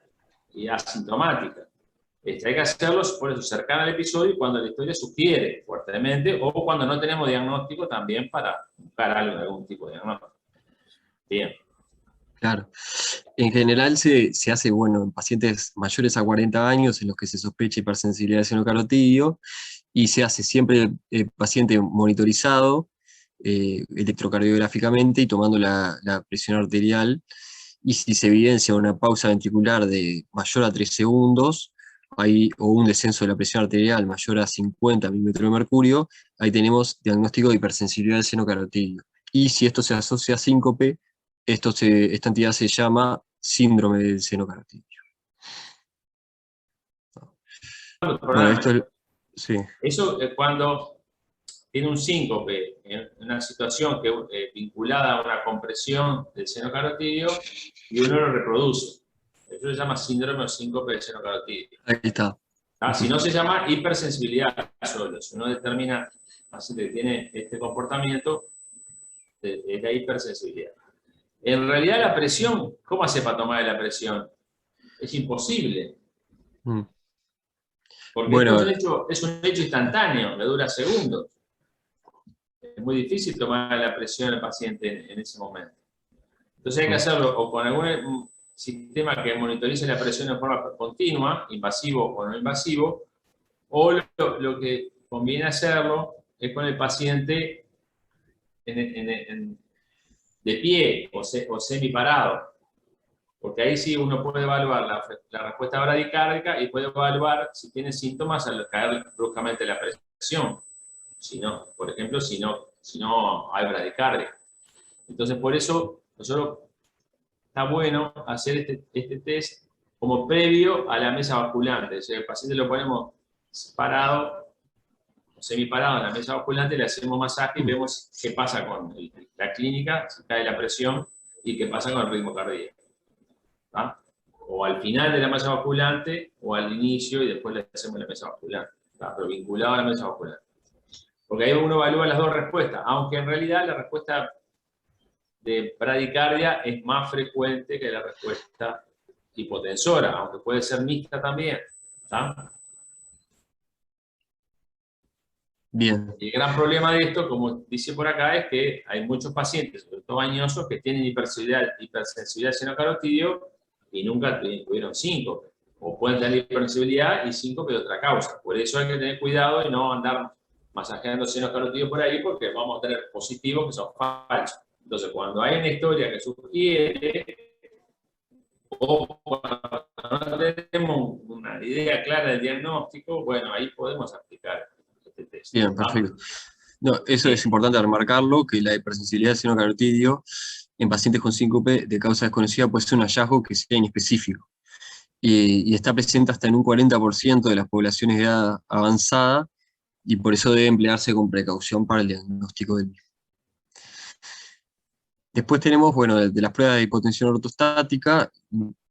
y asintomática. Hay que hacerlos por eso, cercano al episodio y cuando la historia sugiere fuertemente, o cuando no tenemos diagnóstico también para buscar algún tipo de diagnóstico. Bien. Claro. En general se hace, bueno, en pacientes mayores a 40 años en los que se sospecha hipersensibilidad del seno carotidio, y se hace siempre el paciente monitorizado electrocardiográficamente y tomando la presión arterial, y si se evidencia una pausa ventricular de mayor a 3 segundos, o un descenso de la presión arterial mayor a 50 milímetros de mercurio, ahí tenemos diagnóstico de hipersensibilidad del seno carotidio. Y si esto se asocia a síncope, esta entidad se llama síndrome del seno carotidio. Bueno, esto es, sí. Eso es cuando tiene un síncope en una situación vinculada a una compresión del seno carotidio y uno lo reproduce. Eso se llama síndrome o síncope del seno carotidio. Ahí está. Si no, se llama hipersensibilidad solo. Si uno determina paciente que tiene este comportamiento, es la hipersensibilidad. En realidad la presión, ¿cómo hace para tomar la presión? Es imposible. Porque bueno, es un hecho instantáneo, que dura segundos. Es muy difícil tomar la presión al paciente en ese momento. Entonces hay que hacerlo o con algún sistema que monitorice la presión de forma continua, invasivo o no invasivo, o lo que conviene hacerlo es con el paciente de pie o semiparado, porque ahí sí uno puede evaluar la respuesta bradicárdica y puede evaluar si tiene síntomas al caer bruscamente la presión. Si no, por ejemplo, si no hay bradicardia. Entonces, por eso, está bueno hacer este test como previo a la mesa basculante. O sea, el paciente lo ponemos parado, o semiparado en la mesa basculante, le hacemos masaje y vemos qué pasa con la clínica, si cae la presión y qué pasa con el ritmo cardíaco. ¿Ah? O al final de la mesa basculante, o al inicio y después le hacemos la mesa basculante. Pero vinculado a la mesa basculante. Porque ahí uno evalúa las dos respuestas, aunque en realidad la respuesta de bradicardia es más frecuente que la respuesta hipotensora, aunque puede ser mixta también. ¿Tá? Bien, Y el gran problema de esto, como dice por acá, es que hay muchos pacientes, sobre todo bañosos, que tienen hipersensibilidad al seno-carotidio y nunca tuvieron síncope. O pueden tener hipersensibilidad y síncope de otra causa. Por eso hay que tener cuidado y no andar masajeando senos carotidios por ahí, porque vamos a tener positivos que son falsos. Entonces, cuando hay una historia que sugiere, o cuando no tenemos una idea clara del diagnóstico, bueno, ahí podemos aplicar este test. bien, perfecto. No, eso es importante remarcarlo, que la hipersensibilidad al seno-carotidio en pacientes con síncope de causa desconocida puede ser un hallazgo que sea inespecífico. Y está presente hasta en un 40% de las poblaciones de edad avanzada, y por eso debe emplearse con precaución para el diagnóstico del mismo. Después tenemos, bueno, de las pruebas de hipotensión ortostática,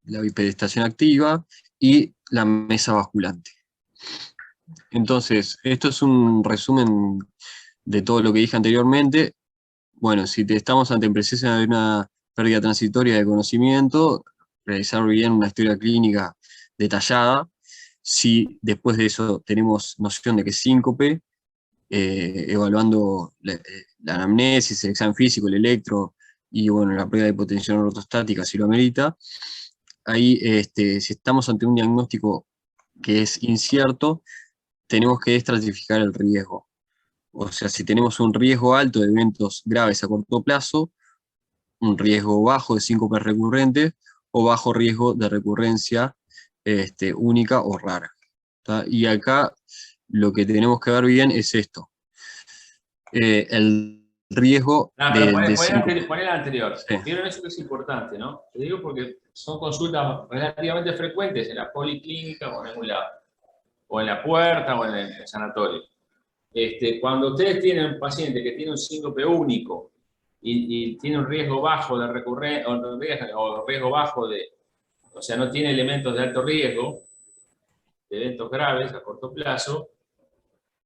la bipedestación activa y la mesa basculante. Entonces, esto es un resumen de todo lo que dije anteriormente. Bueno, si estamos ante presencia de una pérdida transitoria de conocimiento, realizar bien una historia clínica detallada. Si después de eso tenemos noción de que es síncope, evaluando la anamnesis, el examen físico, el electro, y bueno, la prueba de hipotensión ortostática si lo amerita. Ahí, si estamos ante un diagnóstico que es incierto, tenemos que estratificar el riesgo. O sea, si tenemos un riesgo alto de eventos graves a corto plazo, un riesgo bajo de síncope recurrente, o bajo riesgo de recurrencia única o rara. ¿Tá? Y acá lo que tenemos que ver bien es esto. El riesgo de síncope. Poné la anterior. Sí. Vieron eso que es importante, ¿no? Te digo porque son consultas relativamente frecuentes en la policlínica o en algún lado. O en la puerta o en el sanatorio. Cuando ustedes tienen un paciente que tiene un síncope único y tiene un riesgo bajo de recurrencia, o riesgo bajo de, o sea, no tiene elementos de alto riesgo, de eventos graves a corto plazo,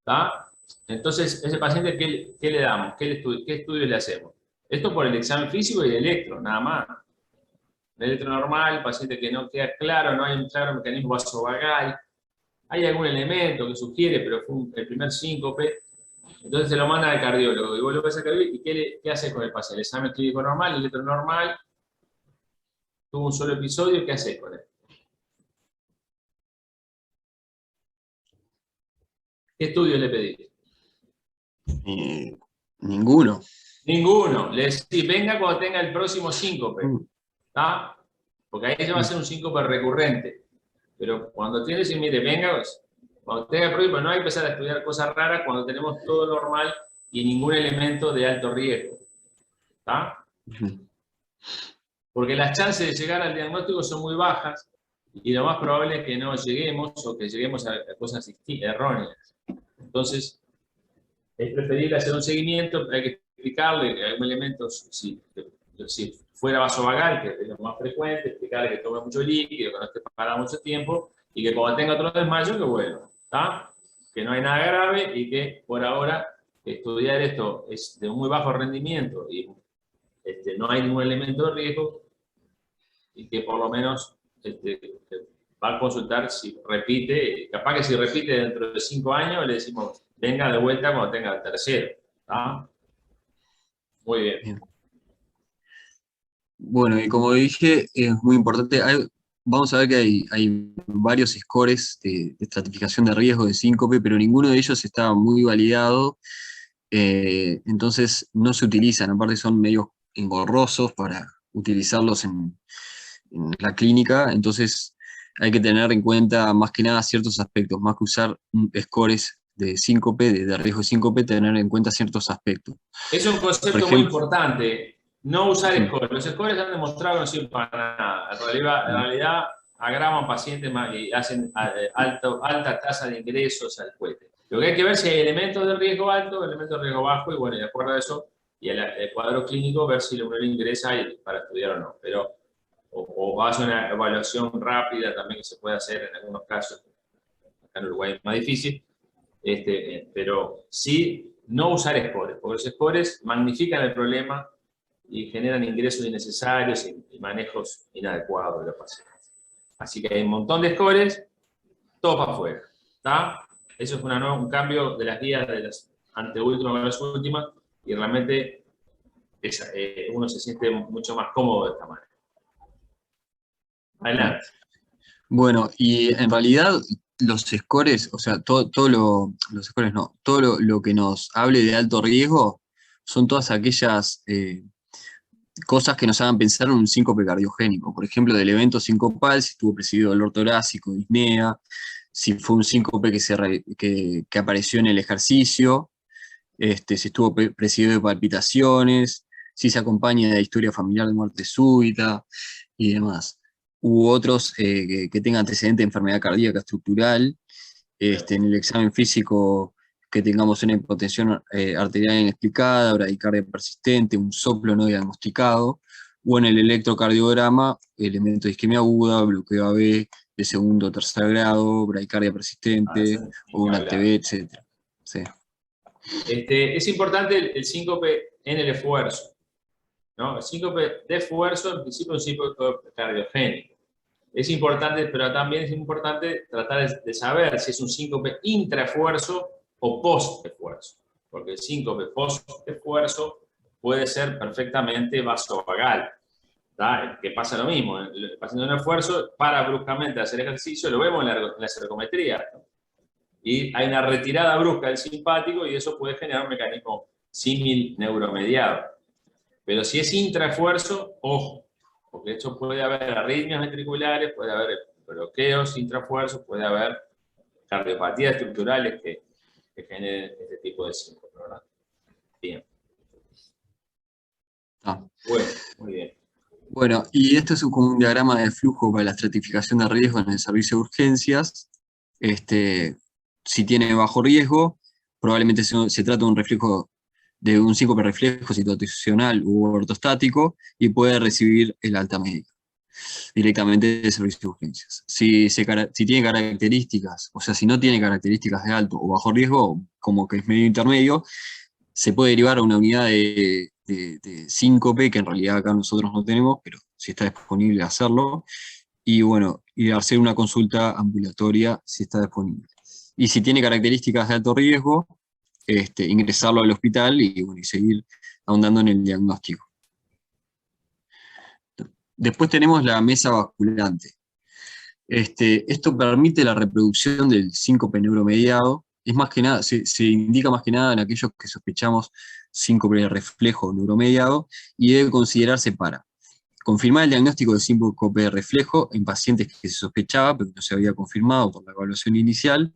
¿tá? Entonces, ese paciente, ¿qué le damos? ¿Qué estudios le hacemos? Esto por el examen físico y el electro, nada más. El electro normal, el paciente que no queda claro, no hay un claro mecanismo vasovagal, hay algún elemento que sugiere, pero fue el primer síncope, entonces se lo manda al cardiólogo, y vos lo ves al cardiólogo, ¿y qué haces con el paciente? El examen clínico normal, el electro normal, tuvo un solo episodio, ¿qué haces con él? ¿Qué estudios le pedís? Ninguno. Ninguno. Le decís, venga cuando tenga el próximo síncope. ¿Está? Porque ahí se va a hacer un síncope recurrente. Pero cuando tienes, y mire, venga, pues, cuando tenga el próximo, no hay que empezar a estudiar cosas raras cuando tenemos todo normal y ningún elemento de alto riesgo. ¿Está? Porque las chances de llegar al diagnóstico son muy bajas y lo más probable es que no lleguemos o que lleguemos a cosas erróneas. Entonces, es preferible hacer un seguimiento, hay que explicarle algún elemento, si fuera vasovagal, que es lo más frecuente, explicarle que tome mucho líquido, que no esté parado mucho tiempo, y que cuando tenga otro desmayo, que bueno, ¿está? Que no hay nada grave y que por ahora estudiar esto es de muy bajo rendimiento y no hay ningún elemento de riesgo, y que por lo menos va a consultar si repite, capaz que si repite dentro de 5 años le decimos, venga de vuelta cuando tenga el tercero. ¿Tá? Muy bien. Bien. Bueno, y como dije, es muy importante, vamos a ver que hay varios scores de estratificación de riesgo de síncope, pero ninguno de ellos está muy validado, entonces no se utilizan, aparte son medio engorrosos para utilizarlos en la clínica, entonces hay que tener en cuenta más que nada ciertos aspectos, más que usar scores de síncope, de riesgo de síncope, tener en cuenta ciertos aspectos. Es un concepto muy importante, no usar scores. Los scores han demostrado que no sirven para nada. En realidad agravan pacientes más y hacen alta tasa de ingresos al cohete. Lo que hay que ver es si hay elementos de riesgo alto, elementos de riesgo bajo, y bueno, de acuerdo a eso, y el cuadro clínico, ver si uno ingresa para estudiar o no. Pero o hace una evaluación rápida también que se puede hacer en algunos casos. Acá en Uruguay es más difícil, pero sí no usar scores, porque los scores magnifican el problema y generan ingresos innecesarios y manejos inadecuados de los pacientes. Así que hay un montón de scores, todo para afuera. ¿Está? Eso es un cambio de las guías de las anteúltimas a las últimas, y realmente uno se siente mucho más cómodo de esta manera. Adelante. Bueno, y en realidad los scores, o sea, los scores no, todo lo que nos hable de alto riesgo son todas aquellas cosas que nos hagan pensar en un síncope cardiogénico. Por ejemplo, del evento sincopal, si estuvo presidido dolor torácico, disnea, si fue un síncope que apareció en el ejercicio, si estuvo presidido de palpitaciones, si se acompaña de historia familiar de muerte súbita y demás. U otros que tengan antecedente de enfermedad cardíaca estructural, en el examen físico que tengamos una hipotensión arterial inexplicada, bradicardia persistente, un soplo no diagnosticado, o en el electrocardiograma, elemento de isquemia aguda, bloqueo AB de segundo o tercer grado, bradicardia persistente, o una TB, etc. Sí. Es importante el síncope en el esfuerzo, ¿no? El síncope de esfuerzo, en principio, es un síncope cardiogénico. Es importante, pero también es importante tratar de saber si es un síncope intraesfuerzo o post-esfuerzo, porque el síncope post-esfuerzo puede ser perfectamente vasovagal, que pasa lo mismo. El paciente en un esfuerzo para bruscamente hacer ejercicio, lo vemos en la ergometría, ¿no? Y hay una retirada brusca del simpático y eso puede generar un mecanismo símil neuromediado. Pero si es intraesfuerzo, ojo, porque esto puede haber arritmias ventriculares, puede haber bloqueos intraesfuerzos, puede haber cardiopatías estructurales que generen este tipo de síntomas, ¿verdad? Bien. Bueno, muy bien. Bueno, y esto es como un diagrama de flujo para la estratificación de riesgo en el servicio de urgencias. Si tiene bajo riesgo, probablemente se trata de un síncope reflejo situacional u ortostático y puede recibir el alta médica directamente del servicio de urgencias. Si tiene características, o sea, si no tiene características de alto o bajo riesgo, como que es medio intermedio, se puede derivar a una unidad de síncope, que en realidad acá nosotros no tenemos, pero si está disponible hacerlo, y bueno, y hacer una consulta ambulatoria si está disponible. Y si tiene características de alto riesgo, ingresarlo al hospital y seguir ahondando en el diagnóstico. Después tenemos la mesa basculante. Esto permite la reproducción del síncope neuromediado. Es más que nada, se indica más que nada en aquellos que sospechamos síncope reflejo neuromediado y debe considerarse para confirmar el diagnóstico de síncope reflejo en pacientes que se sospechaba, pero no se había confirmado por la evaluación inicial,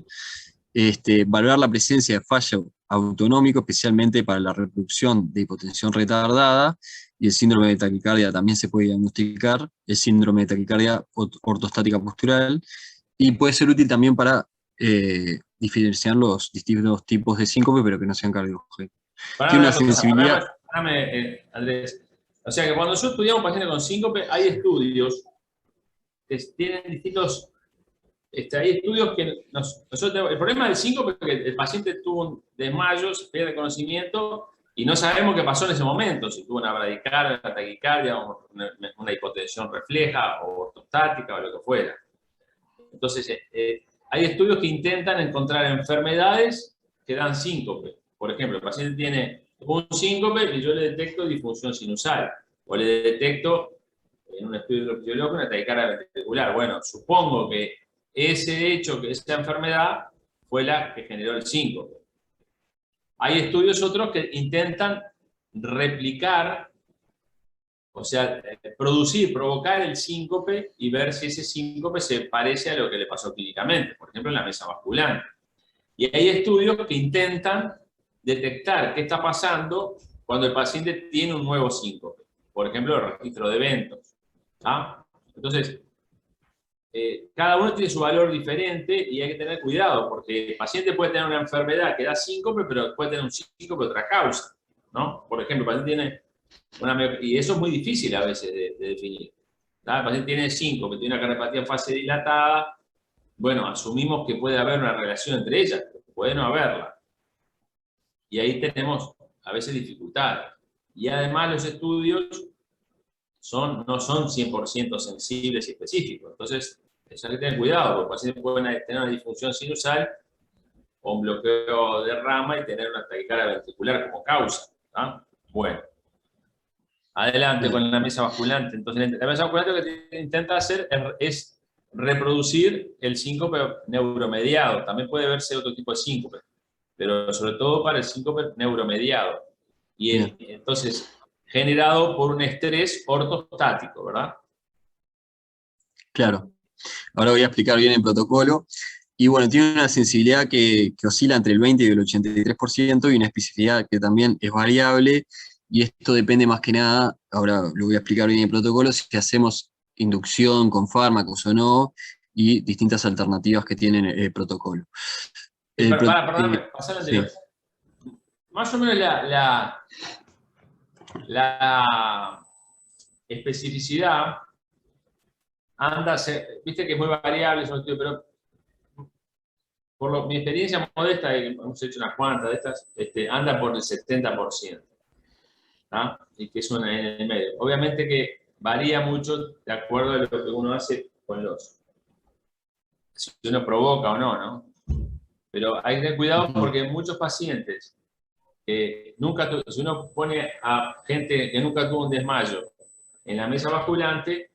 valorar la presencia de fallo autonómico, especialmente para la reproducción de hipotensión retardada, y el síndrome de taquicardia también se puede diagnosticar, el síndrome de taquicardia ortostática postural, y puede ser útil también para diferenciar los distintos tipos de síncope, pero que no sean cardiogénicos. Tiene una sensibilidad... Andrés. O sea que cuando nosotros estudiamos pacientes con síncope, hay estudios que tienen distintos... hay estudios que nosotros el problema del síncope es que el paciente tuvo un desmayo, se pierde conocimiento y no sabemos qué pasó en ese momento, si tuvo una bradicardia, una taquicardia, una hipotensión refleja o ortostática o lo que fuera. Entonces, hay estudios que intentan encontrar enfermedades que dan síncope. Por ejemplo, el paciente tiene un síncope y yo le detecto disfunción sinusal, o le detecto en un estudio fisiológico una taquicardia ventricular. Bueno, supongo que ese hecho, que esa enfermedad fue la que generó el síncope. Hay estudios otros que intentan replicar, o sea, provocar el síncope y ver si ese síncope se parece a lo que le pasó clínicamente, por ejemplo, en la mesa basculante. Y hay estudios que intentan detectar qué está pasando cuando el paciente tiene un nuevo síncope, por ejemplo, el registro de eventos. Entonces, cada uno tiene su valor diferente y hay que tener cuidado, porque el paciente puede tener una enfermedad que da síncope, pero puede tener un síncope de otra causa, ¿no? Por ejemplo, el paciente tiene y eso es muy difícil a veces de definir. El paciente tiene síncope, tiene una cardiopatía en fase dilatada, bueno, asumimos que puede haber una relación entre ellas, pero puede no haberla. Y ahí tenemos a veces dificultades. Y además los estudios no son 100% sensibles y específicos. Entonces, Eso hay que tener cuidado, porque pacientes pueden tener una disfunción sinusal o un bloqueo de rama y tener una taquicardia ventricular como causa. ¿Ah? Bueno, adelante con la mesa basculante. Entonces, la mesa basculante lo que intenta hacer es reproducir el síncope neuromediado. También puede verse otro tipo de síncope, pero sobre todo para el síncope neuromediado. Y entonces, generado por un estrés ortostático, ¿verdad? Claro. Ahora voy a explicar bien el protocolo. Y bueno, tiene una sensibilidad que oscila entre el 20 y el 83% y una especificidad que también es variable. Y esto depende más que nada, ahora lo voy a explicar bien el protocolo, si hacemos inducción con fármacos o no, y distintas alternativas que tienen el protocolo. Perdóname, pasá al anterior. Sí. Más o menos la especificidad anda, viste que es muy variable, pero por mi experiencia modesta, y hemos hecho unas cuantas de estas, anda por el 70%. ¿Ah? Y que es una en el medio. Obviamente que varía mucho de acuerdo a lo que uno hace con si uno provoca o no, ¿no? Pero hay que tener cuidado porque muchos pacientes, si uno pone a gente que nunca tuvo un desmayo en la mesa basculante,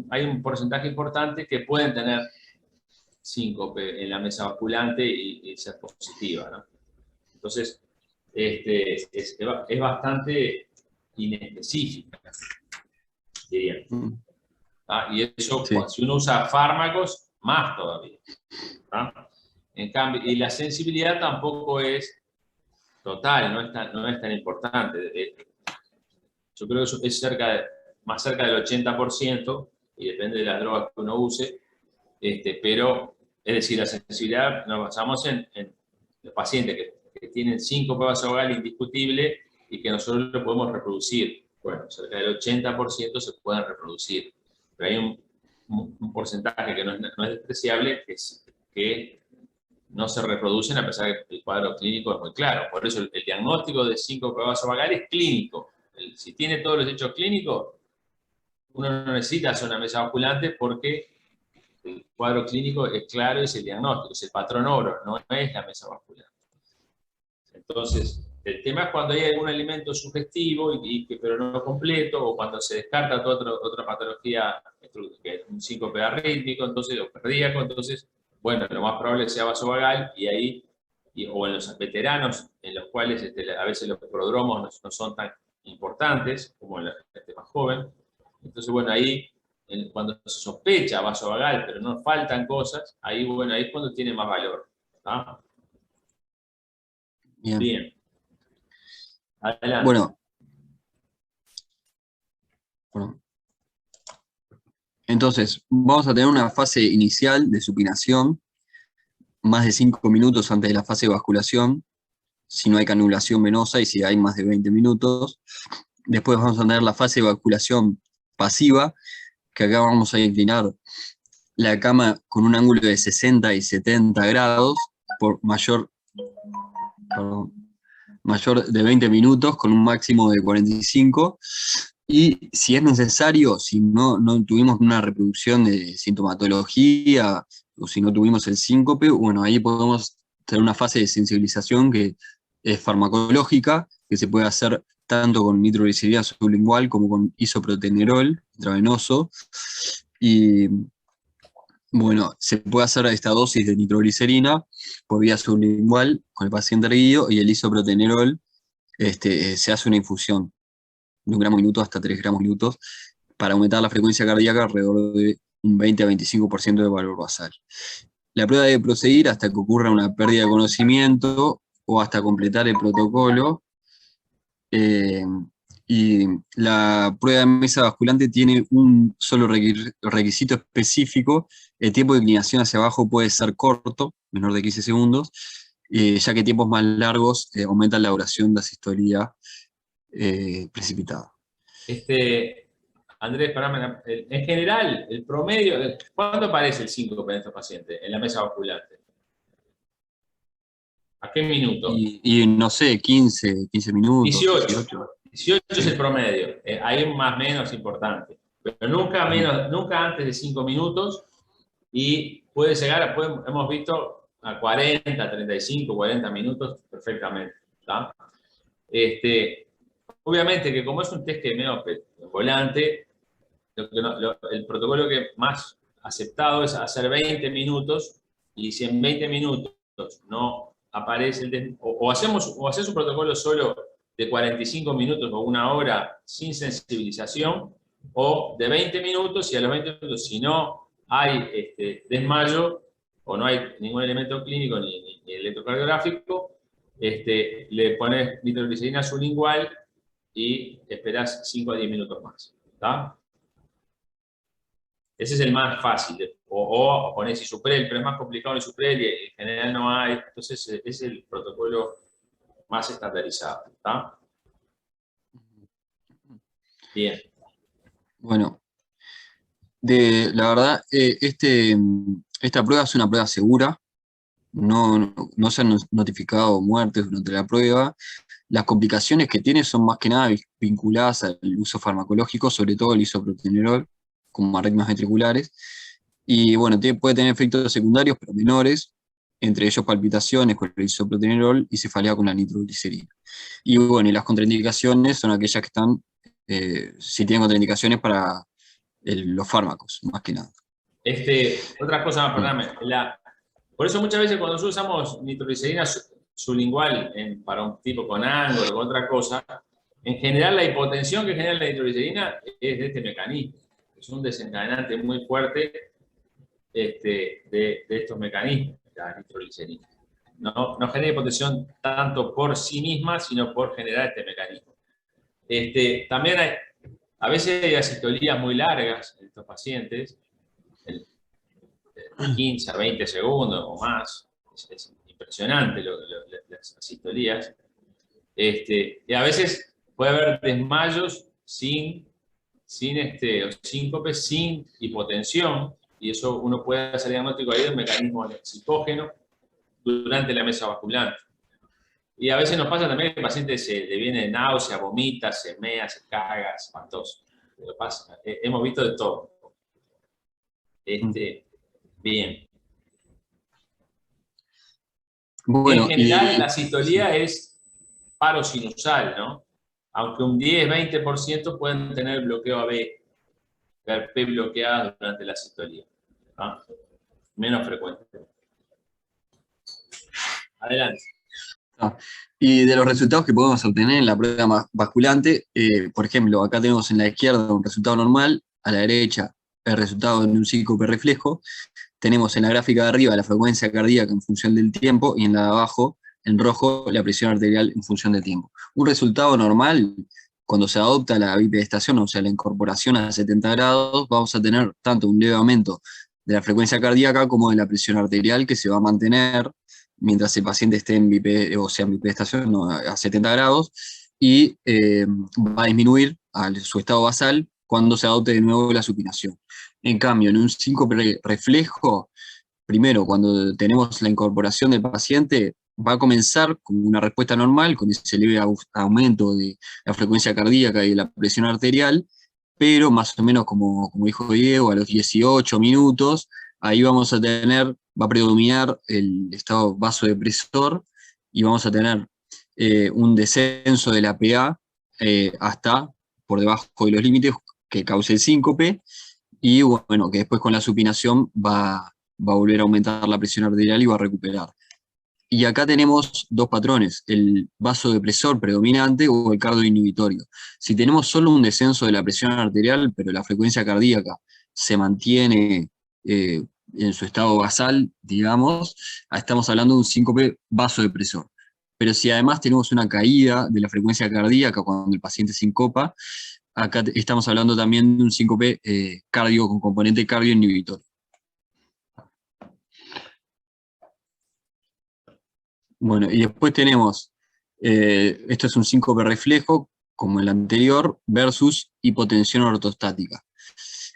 hay un porcentaje importante que pueden tener síncope en la mesa basculante y ser positiva, ¿no? Entonces, es bastante inespecífica, diría. Y eso, Sí. si uno usa fármacos, más todavía. En cambio, y la sensibilidad tampoco es total, no es tan importante. Yo creo que eso es más cerca del 80%, y depende de las drogas que uno use, pero, es decir, la sensibilidad nos basamos en los pacientes que tienen síncope vasovagal indiscutible y que nosotros lo podemos reproducir. Bueno, cerca del 80% se pueden reproducir, pero hay un porcentaje que no es despreciable, que no se reproducen a pesar de que el cuadro clínico es muy claro. Por eso el diagnóstico de síncope vasovagal es clínico. Si tiene todos los hechos clínicos, uno no necesita hacer una mesa basculante porque el cuadro clínico es claro, es el diagnóstico, es el patrón oro, no es la mesa basculante. Entonces, el tema es cuando hay algún elemento sugestivo, pero no completo, o cuando se descarta otra patología, que es un síncope arrítmico, entonces, o cardíaco, entonces, bueno, lo más probable sea vasovagal, y ahí, o en los veteranos, en los cuales a veces los prodromos no son tan importantes, como en la gente más joven. Entonces, bueno, ahí, cuando se sospecha vasovagal, pero no faltan cosas, ahí, bueno, ahí es cuando tiene más valor. ¿Ah? Bien. Adelante. Bueno. Entonces, vamos a tener una fase inicial de supinación, más de 5 minutos antes de la fase de basculación, si no hay canulación venosa y si hay más de 20 minutos. Después vamos a tener la fase de basculación pasiva, que acá vamos a inclinar la cama con un ángulo de 60 y 70 grados, por mayor de 20 minutos, con un máximo de 45. Y si es necesario, si no tuvimos una reproducción de sintomatología, o si no tuvimos el síncope, bueno, ahí podemos tener una fase de sensibilización que es farmacológica, que se puede hacer tanto con nitroglicerina sublingual como con isoprotenerol intravenoso. Y bueno, se puede hacer esta dosis de nitroglicerina por vía sublingual con el paciente erguido, y el isoprotenerol se hace una infusión de 1 gramo minuto hasta 3 gramos minutos para aumentar la frecuencia cardíaca alrededor de un 20 a 25% de valor basal. La prueba debe proseguir hasta que ocurra una pérdida de conocimiento o hasta completar el protocolo. Y la prueba de mesa basculante tiene un solo requisito específico: el tiempo de inclinación hacia abajo puede ser corto, menor de 15 segundos, ya que tiempos más largos aumentan la duración de asistolia precipitada. Andrés, en general, el promedio, ¿cuándo aparece el síncope en estos pacientes, en la mesa basculante? ¿A qué minuto? Y no sé, 15 minutos. 18 es el promedio, ahí es más o menos importante. pero nunca antes de 5 minutos, y puede llegar, hemos visto a 40, 35, 40 minutos perfectamente. ¿Tá? Obviamente que como es un test que medio volante, el protocolo que más aceptado es hacer 20 minutos, y si en 20 minutos no aparece el test, o haces un protocolo solo de 45 minutos o 1 hora sin sensibilización, o de 20 minutos, y a los 20 minutos, si no hay desmayo o no hay ningún elemento clínico ni electrocardiográfico, le pones nitroglicerina sublingual y esperas 5 a 10 minutos más. ¿Tá? Ese es el más fácil. O pones Isuprel, pero es más complicado el Isuprel y en general no hay. Entonces es el protocolo más estandarizado. ¿Tá? Bien. Bueno, la verdad, esta prueba es una prueba segura. No se han notificado muertes durante la prueba. Las complicaciones que tiene son más que nada vinculadas al uso farmacológico, sobre todo el isoprotenerol, como arritmias ventriculares. Y bueno, puede tener efectos secundarios, pero menores, entre ellos palpitaciones con el isoprotenerol y cefalea con la nitroglicerina. Y bueno, y las contraindicaciones son aquellas que están, si tienen contraindicaciones para los fármacos, más que nada. Otra cosa, perdóname. Por eso muchas veces cuando nosotros usamos nitroglicerina sublingual para un tipo con ángulo o con otra cosa, en general la hipotensión que genera la nitroglicerina es de este mecanismo. Es un desencadenante muy fuerte de estos mecanismos, la nitroglicerina. No genera hipotensión tanto por sí misma, sino por generar este mecanismo. También a veces hay asistolías muy largas en estos pacientes, de 15 a 20 segundos o más. Es impresionante las asistolías. Y a veces puede haber desmayos sin o síncopes, sin hipotensión, y eso uno puede hacer diagnóstico ahí de un mecanismo psicógeno durante la mesa vasculante. Y a veces nos pasa también que el paciente le viene náusea, vomita, se mea, se caga, es espantoso. Pero pasa, hemos visto de todo. Bien. Bueno, en general, la sistolía es paro sinusal, ¿no? Aunque un 10-20% pueden tener bloqueo AB, P bloqueadas durante la sistolía. ¿Ah? Menos frecuente. Adelante. Y de los resultados que podemos obtener en la prueba basculante, por ejemplo, acá tenemos en la izquierda un resultado normal, a la derecha el resultado de un síncope reflejo, tenemos en la gráfica de arriba la frecuencia cardíaca en función del tiempo, y en la de abajo, en rojo, la presión arterial en función del tiempo. Un resultado normal, cuando se adopta la bipedestación, o sea, la incorporación a 70 grados, vamos a tener tanto un leve aumento de la frecuencia cardíaca como de la presión arterial, que se va a mantener mientras el paciente esté en bipedestación a 70 grados, y va a disminuir a su estado basal cuando se adopte de nuevo la supinación. En cambio, en un síncope reflejo, primero, cuando tenemos la incorporación del paciente, va a comenzar con una respuesta normal, con ese leve aumento de la frecuencia cardíaca y de la presión arterial, pero más o menos como dijo Diego, a los 18 minutos, ahí va a predominar el estado vasodepresor, y vamos a tener un descenso de la PA hasta por debajo de los límites que cause el síncope, y bueno, que después con la supinación va a volver a aumentar la presión arterial y va a recuperar. Y acá tenemos dos patrones, el vasodepresor predominante o el cardioinhibitorio. Si tenemos solo un descenso de la presión arterial, pero la frecuencia cardíaca se mantiene en su estado basal, digamos, estamos hablando de un síncope vasodepresor. Pero si además tenemos una caída de la frecuencia cardíaca cuando el paciente sincopa, acá estamos hablando también de un síncope cardio con componente cardioinhibitorio. Bueno, y después tenemos, esto es un síncope reflejo, como el anterior, versus hipotensión ortostática.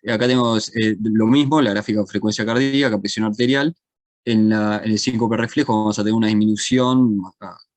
Acá tenemos lo mismo, la gráfica de frecuencia cardíaca, presión arterial. En el síncope reflejo vamos a tener una disminución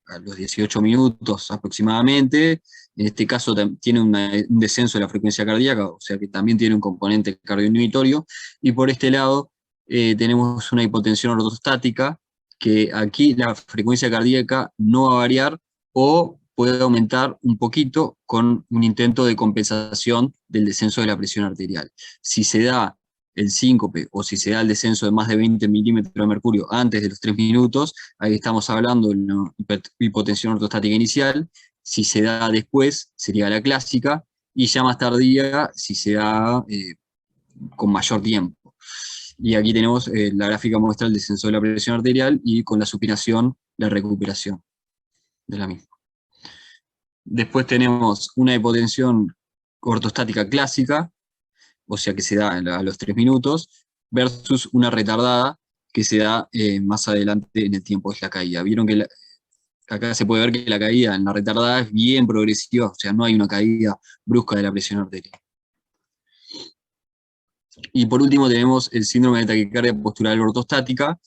a los 18 minutos aproximadamente. En este caso tiene un descenso de la frecuencia cardíaca, o sea que también tiene un componente cardioinhibitorio. Y por este lado tenemos una hipotensión ortostática, que aquí la frecuencia cardíaca no va a variar o puede aumentar un poquito con un intento de compensación del descenso de la presión arterial. Si se da el síncope o si se da el descenso de más de 20 milímetros de mercurio antes de los 3 minutos, ahí estamos hablando de una hipotensión ortostática inicial. Si se da después, sería la clásica, y ya más tardía, si se da con mayor tiempo. Y aquí tenemos la gráfica muestra el descenso de la presión arterial y con la supinación, la recuperación de la misma. Después tenemos una hipotensión ortostática clásica, o sea que se da a los 3 minutos, versus una retardada que se da más adelante en el tiempo, es la caída. Vieron que acá se puede ver que la caída en la retardada es bien progresiva, o sea, no hay una caída brusca de la presión arterial. Y por último tenemos el síndrome de taquicardia postural ortostática,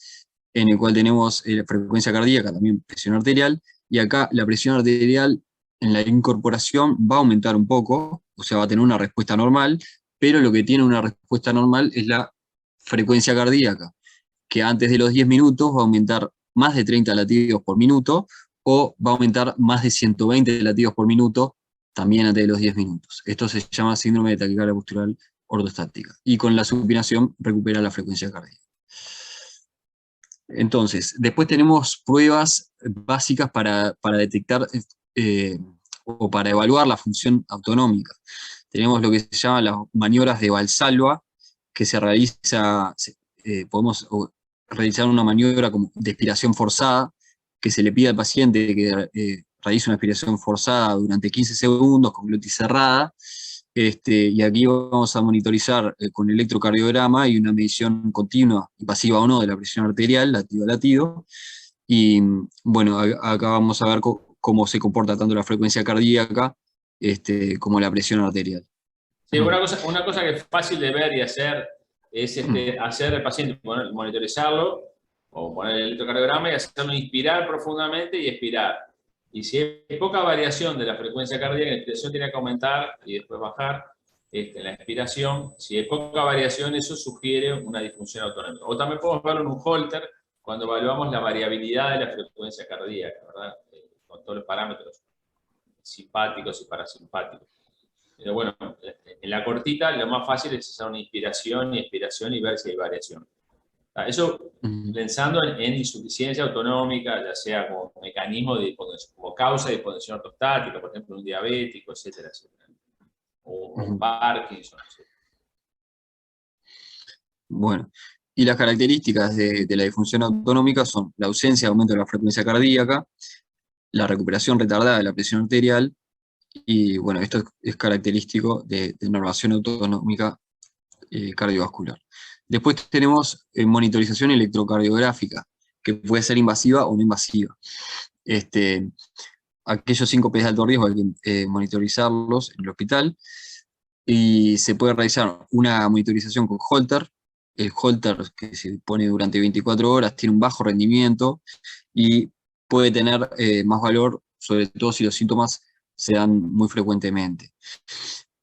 en el cual tenemos la frecuencia cardíaca, también presión arterial, y acá la presión arterial en la incorporación va a aumentar un poco, o sea, va a tener una respuesta normal, pero lo que tiene una respuesta normal es la frecuencia cardíaca, que antes de los 10 minutos va a aumentar más de 30 latidos por minuto, o va a aumentar más de 120 latidos por minuto, también antes de los 10 minutos. Esto se llama síndrome de taquicardia postural ortostática, y con la supinación recupera la frecuencia cardíaca. Entonces, después tenemos pruebas básicas para detectar o para evaluar la función autonómica. Tenemos lo que se llama las maniobras de Valsalva, que se realiza, podemos realizar una maniobra como de expiración forzada, que se le pide al paciente que realice una expiración forzada durante 15 segundos con glotis cerrada, y aquí vamos a monitorizar con electrocardiograma y una medición continua y pasiva o no de la presión arterial, latido a latido, y bueno, acá vamos a ver cómo se comporta tanto la frecuencia cardíaca como la presión arterial. Sí, una cosa que es fácil de ver y hacer es hacer al paciente, monitorizarlo o poner el electrocardiograma y hacerlo inspirar profundamente y expirar. Y si hay poca variación de la frecuencia cardíaca, la inspiración tiene que aumentar y después bajar. La expiración, si hay poca variación, eso sugiere una disfunción autonómica. O también podemos verlo en un Holter cuando evaluamos la variabilidad de la frecuencia cardíaca, ¿verdad? Con todos los parámetros simpáticos y parasimpáticos. Pero bueno, en la cortita lo más fácil es hacer una inspiración y expiración y ver si hay variación. Eso pensando en insuficiencia autonómica, ya sea como mecanismo de hipotensión, como causa de hipotensión ortostática, por ejemplo, un diabético, etcétera, etcétera. O un Parkinson, etcétera. Bueno, y las características de la disfunción autonómica son la ausencia de aumento de la frecuencia cardíaca, la recuperación retardada de la presión arterial, y bueno, esto es característico de inervación autonómica cardiovascular. Después tenemos monitorización electrocardiográfica, que puede ser invasiva o no invasiva. Aquellos síncopes de alto riesgo hay que monitorizarlos en el hospital, y se puede realizar una monitorización con Holter. El Holter, que se pone durante 24 horas, tiene un bajo rendimiento y puede tener más valor, sobre todo si los síntomas se dan muy frecuentemente.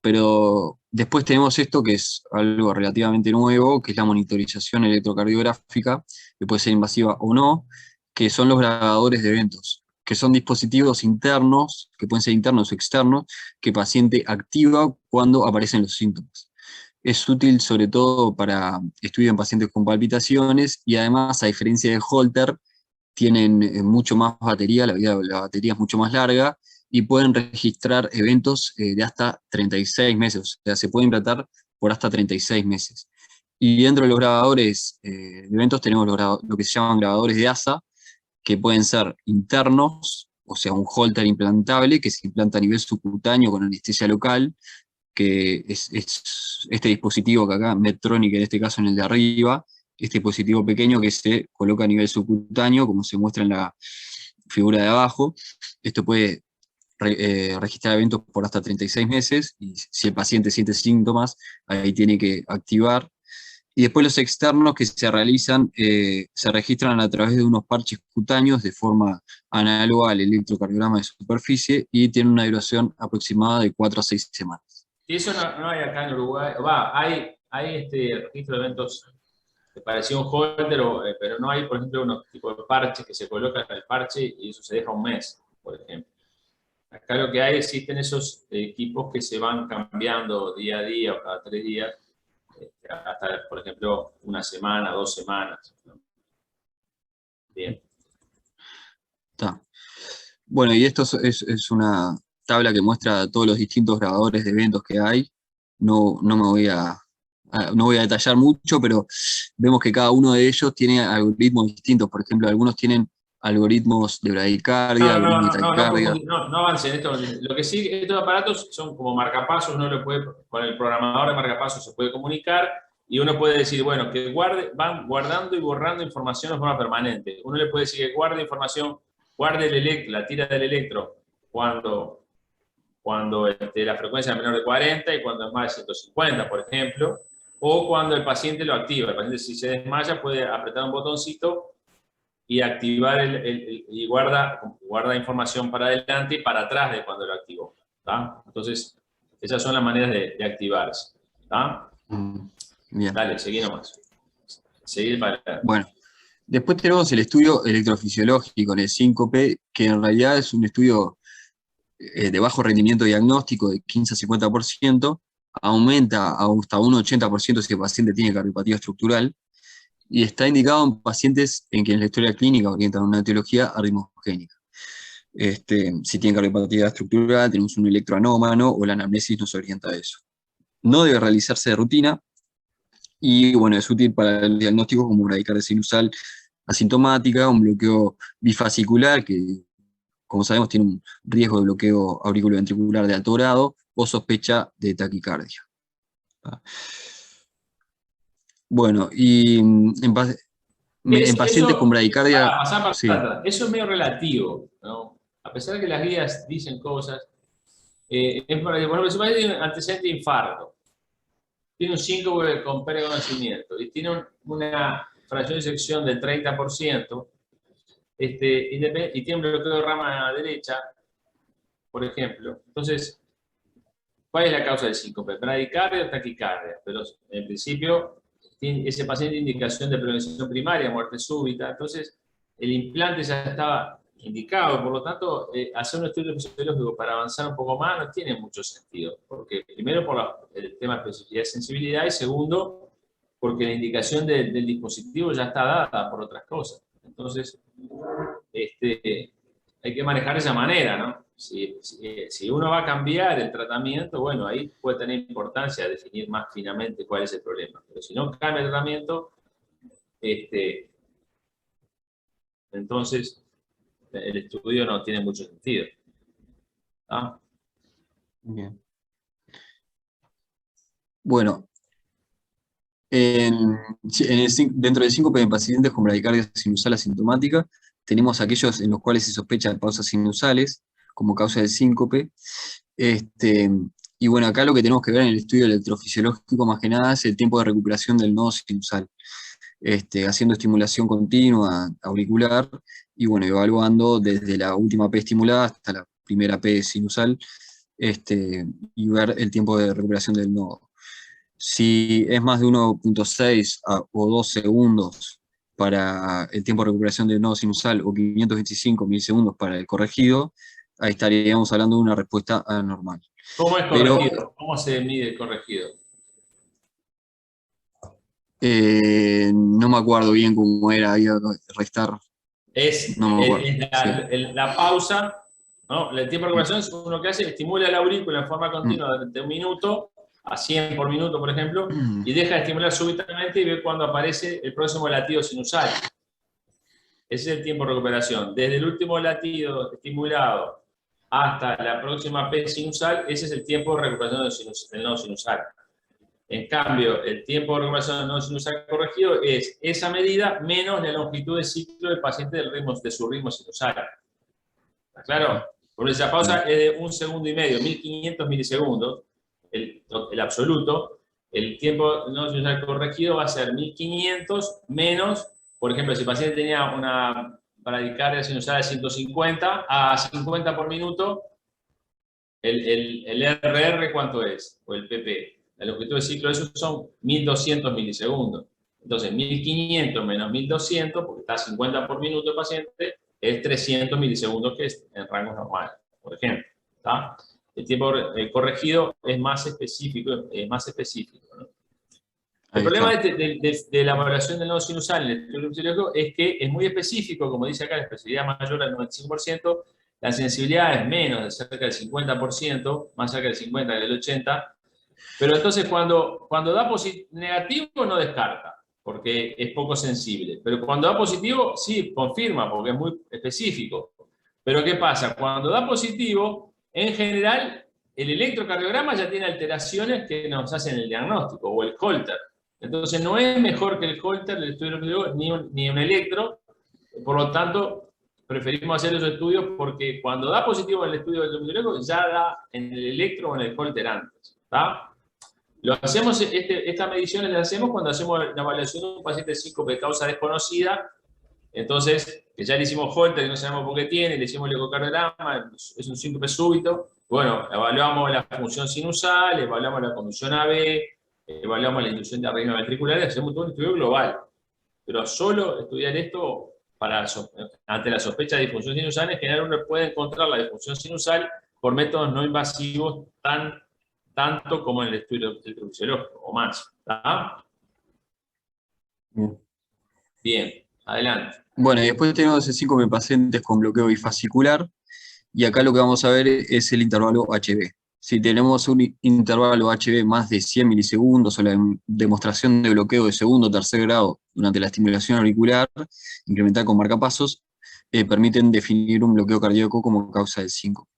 Pero después tenemos esto, que es algo relativamente nuevo, que es la monitorización electrocardiográfica, que puede ser invasiva o no, que son los grabadores de eventos, que son dispositivos internos, que pueden ser internos o externos, que el paciente activa cuando aparecen los síntomas. Es útil sobre todo para estudio en pacientes con palpitaciones, y además, a diferencia de Holter, tienen mucho más batería, la vida de la batería es mucho más larga, y pueden registrar eventos de hasta 36 meses, o sea, se pueden implantar por hasta 36 meses. Y dentro de los grabadores de eventos tenemos lo que se llaman grabadores de ASA, que pueden ser internos, o sea, un Holter implantable que se implanta a nivel subcutáneo con anestesia local, que es este dispositivo que acá, Medtronic en este caso en el de arriba, este dispositivo pequeño que se coloca a nivel subcutáneo, como se muestra en la figura de abajo. Esto puede registrar eventos por hasta 36 meses, y si el paciente siente síntomas, ahí tiene que activar. Y después los externos que se realizan, se registran a través de unos parches cutáneos de forma análoga al electrocardiograma de superficie y tienen una duración aproximada de 4 a 6 semanas. Y eso no hay acá en Uruguay. Hay registro de eventos que parecía un holder, pero no hay, por ejemplo, unos tipos de parches que se colocan en el parche y eso se deja un mes, por ejemplo. Acá lo que hay, existen esos equipos que se van cambiando día a día o cada 3 días, hasta, por ejemplo, una semana, 2 semanas, ¿no? Bien. Está. Bueno, y esto es una tabla que muestra todos los distintos grabadores de eventos que hay. No me voy no voy a detallar mucho, pero vemos que cada uno de ellos tiene algoritmos distintos. Por ejemplo, algunos tienen algoritmos de bradicardia, algoritmos de taquicardia. No avancen esto. Lo que sí, estos aparatos son como marcapasos, uno le puede, con el programador de marcapasos se puede comunicar y uno puede decir, bueno, que van guardando y borrando información de forma permanente. Uno le puede decir que guarde información, guarde la tira del electro cuando la frecuencia es menor de 40 y cuando es más de 150, por ejemplo, o cuando el paciente lo activa. El paciente, si se desmaya, puede apretar un botoncito y activar y guarda información para adelante y para atrás de cuando lo activó. ¿Tá? Entonces, esas son las maneras de activarse. ¿Tá? Bien. Dale, seguí nomás. Seguí para adelante. Bueno, después tenemos el estudio electrofisiológico en el síncope, que en realidad es un estudio de bajo rendimiento diagnóstico de 15 a 50%, aumenta hasta un 80% si el paciente tiene cardiopatía estructural, y está indicado en pacientes en quienes la historia clínica orienta a una etiología arritmogénica. Si tienen cardiopatía estructural, tenemos un electroanómano o la anamnesis nos orienta a eso. No debe realizarse de rutina y bueno, es útil para el diagnóstico como bradicardia sinusal asintomática, un bloqueo bifascicular que, como sabemos, tiene un riesgo de bloqueo auriculoventricular de alto grado o sospecha de taquicardia. Bueno, y en pacientes con bradicardia... Sí. Eso es medio relativo, ¿no? A pesar de que las guías dicen cosas, por ejemplo, si tiene un antecedente de infarto, tiene un síncope con pérdida de conocimiento y tiene una fracción de sección del 30%, y tiene un bloqueo de rama derecha, por ejemplo. Entonces, ¿cuál es la causa del síncope? ¿Bradicardia o taquicardia? Pero en principio, ese paciente tiene indicación de prevención primaria, muerte súbita. Entonces, el implante ya estaba indicado, por lo tanto, hacer un estudio fisiológico para avanzar un poco más no tiene mucho sentido. Porque, primero, por el tema de especificidad y sensibilidad, y segundo, porque la indicación del dispositivo ya está dada por otras cosas. Entonces, hay que manejar de esa manera, ¿no? Si uno va a cambiar el tratamiento, bueno, ahí puede tener importancia definir más finamente cuál es el problema. Pero si no cambia el tratamiento, entonces el estudio no tiene mucho sentido. ¿Ah? Bien. Bueno, dentro del síncope de pacientes con bradicardia sinusal asintomática, tenemos aquellos en los cuales se sospecha de pausas sinusales como causa del síncope. Y bueno, acá lo que tenemos que ver en el estudio electrofisiológico más que nada es el tiempo de recuperación del nodo sinusal, haciendo estimulación continua auricular y bueno, evaluando desde la última P estimulada hasta la primera P sinusal, y ver el tiempo de recuperación del nodo. Si es más de 1.6 o 2 segundos para el tiempo de recuperación del nodo sinusal o 525 milisegundos para el corregido, ahí estaríamos hablando de una respuesta anormal. ¿Cómo es corregido? ¿Cómo se mide el corregido? No me acuerdo bien cómo era, ahí restar. No la pausa, ¿no? El tiempo de recuperación es uno que estimula la aurícula en forma continua durante un minuto, a 100 por minuto, por ejemplo, y deja de estimular súbitamente y ve cuando aparece el próximo latido sinusal. Ese es el tiempo de recuperación. Desde el último latido estimulado hasta la próxima P sinusal, ese es el tiempo de recuperación del nodo sinusal. En cambio, el tiempo de recuperación del nodo sinusal corregido es esa medida menos la longitud de ciclo del paciente de su ritmo sinusal. ¿Está claro? Por esa pausa es de 1,5 segundos, 1500 milisegundos, el absoluto, el tiempo no sinusal corregido va a ser 1500 menos, por ejemplo, si el paciente tenía una bradicardia sinusal de 150 a 50 por minuto, el RR, ¿cuánto es? O el PP. La longitud de ciclo, esos son 1200 milisegundos. Entonces, 1500 menos 1200, porque está a 50 por minuto el paciente, es 300 milisegundos, que es en rangos normales, por ejemplo. ¿Está? El tiempo corregido es más específico, ¿no? El problema de la evaluación del nodo sinusal en el estudio fisiológico es que es muy específico, como dice acá, la especificidad mayor al 95%, la sensibilidad es menos, de cerca del 50%, más cerca del 50% que del 80%, pero entonces cuando da negativo no descarta, porque es poco sensible, pero cuando da positivo sí confirma, porque es muy específico. Pero ¿qué pasa? Cuando da positivo, en general, el electrocardiograma ya tiene alteraciones que nos hacen el diagnóstico, o el Holter. Entonces no es mejor que el Holter, el estudio ni un electro, por lo tanto, preferimos hacer esos estudios porque cuando da positivo en el estudio del electro, ya da en el electro o en el Holter antes. ¿Está? Lo hacemos, estas mediciones las hacemos cuando hacemos la evaluación de un paciente de síncope de causa desconocida. Entonces, que ya le hicimos Holter y no sabemos por qué tiene, le hicimos el ecocardiograma, es un síncope súbito. Bueno, evaluamos la función sinusal, evaluamos la conducción AB, evaluamos la inducción de arritmias ventriculares, hacemos todo un estudio global. Pero solo estudiar esto ante la sospecha de disfunción sinusal, en general uno puede encontrar la disfunción sinusal por métodos no invasivos tanto como en el estudio electrofisiológico, o más. ¿Está? Bien, adelante. Bueno, y después tenemos el síncope pacientes con bloqueo bifascicular, y acá lo que vamos a ver es el intervalo HB. Si tenemos un intervalo HB más de 100 milisegundos o la demostración de bloqueo de segundo o tercer grado durante la estimulación auricular, incrementada con marcapasos, permiten definir un bloqueo cardíaco como causa del síncope.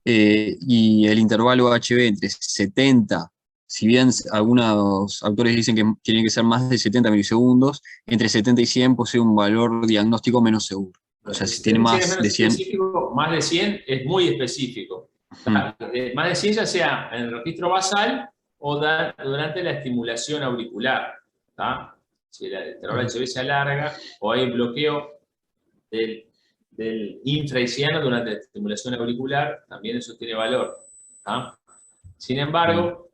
Y el intervalo HB entre 70, si bien algunos autores dicen que tiene que ser más de 70 milisegundos, entre 70 y 100 posee un valor diagnóstico menos seguro. O sea, si tiene más de 100... Más de 100 es muy específico. Más de 100 ya sea en el registro basal o durante la estimulación auricular. ¿Tá? Si el intervalo HB se alarga o hay bloqueo del infraisiano durante la estimulación auricular, también eso tiene valor. ¿Tá? Sin embargo,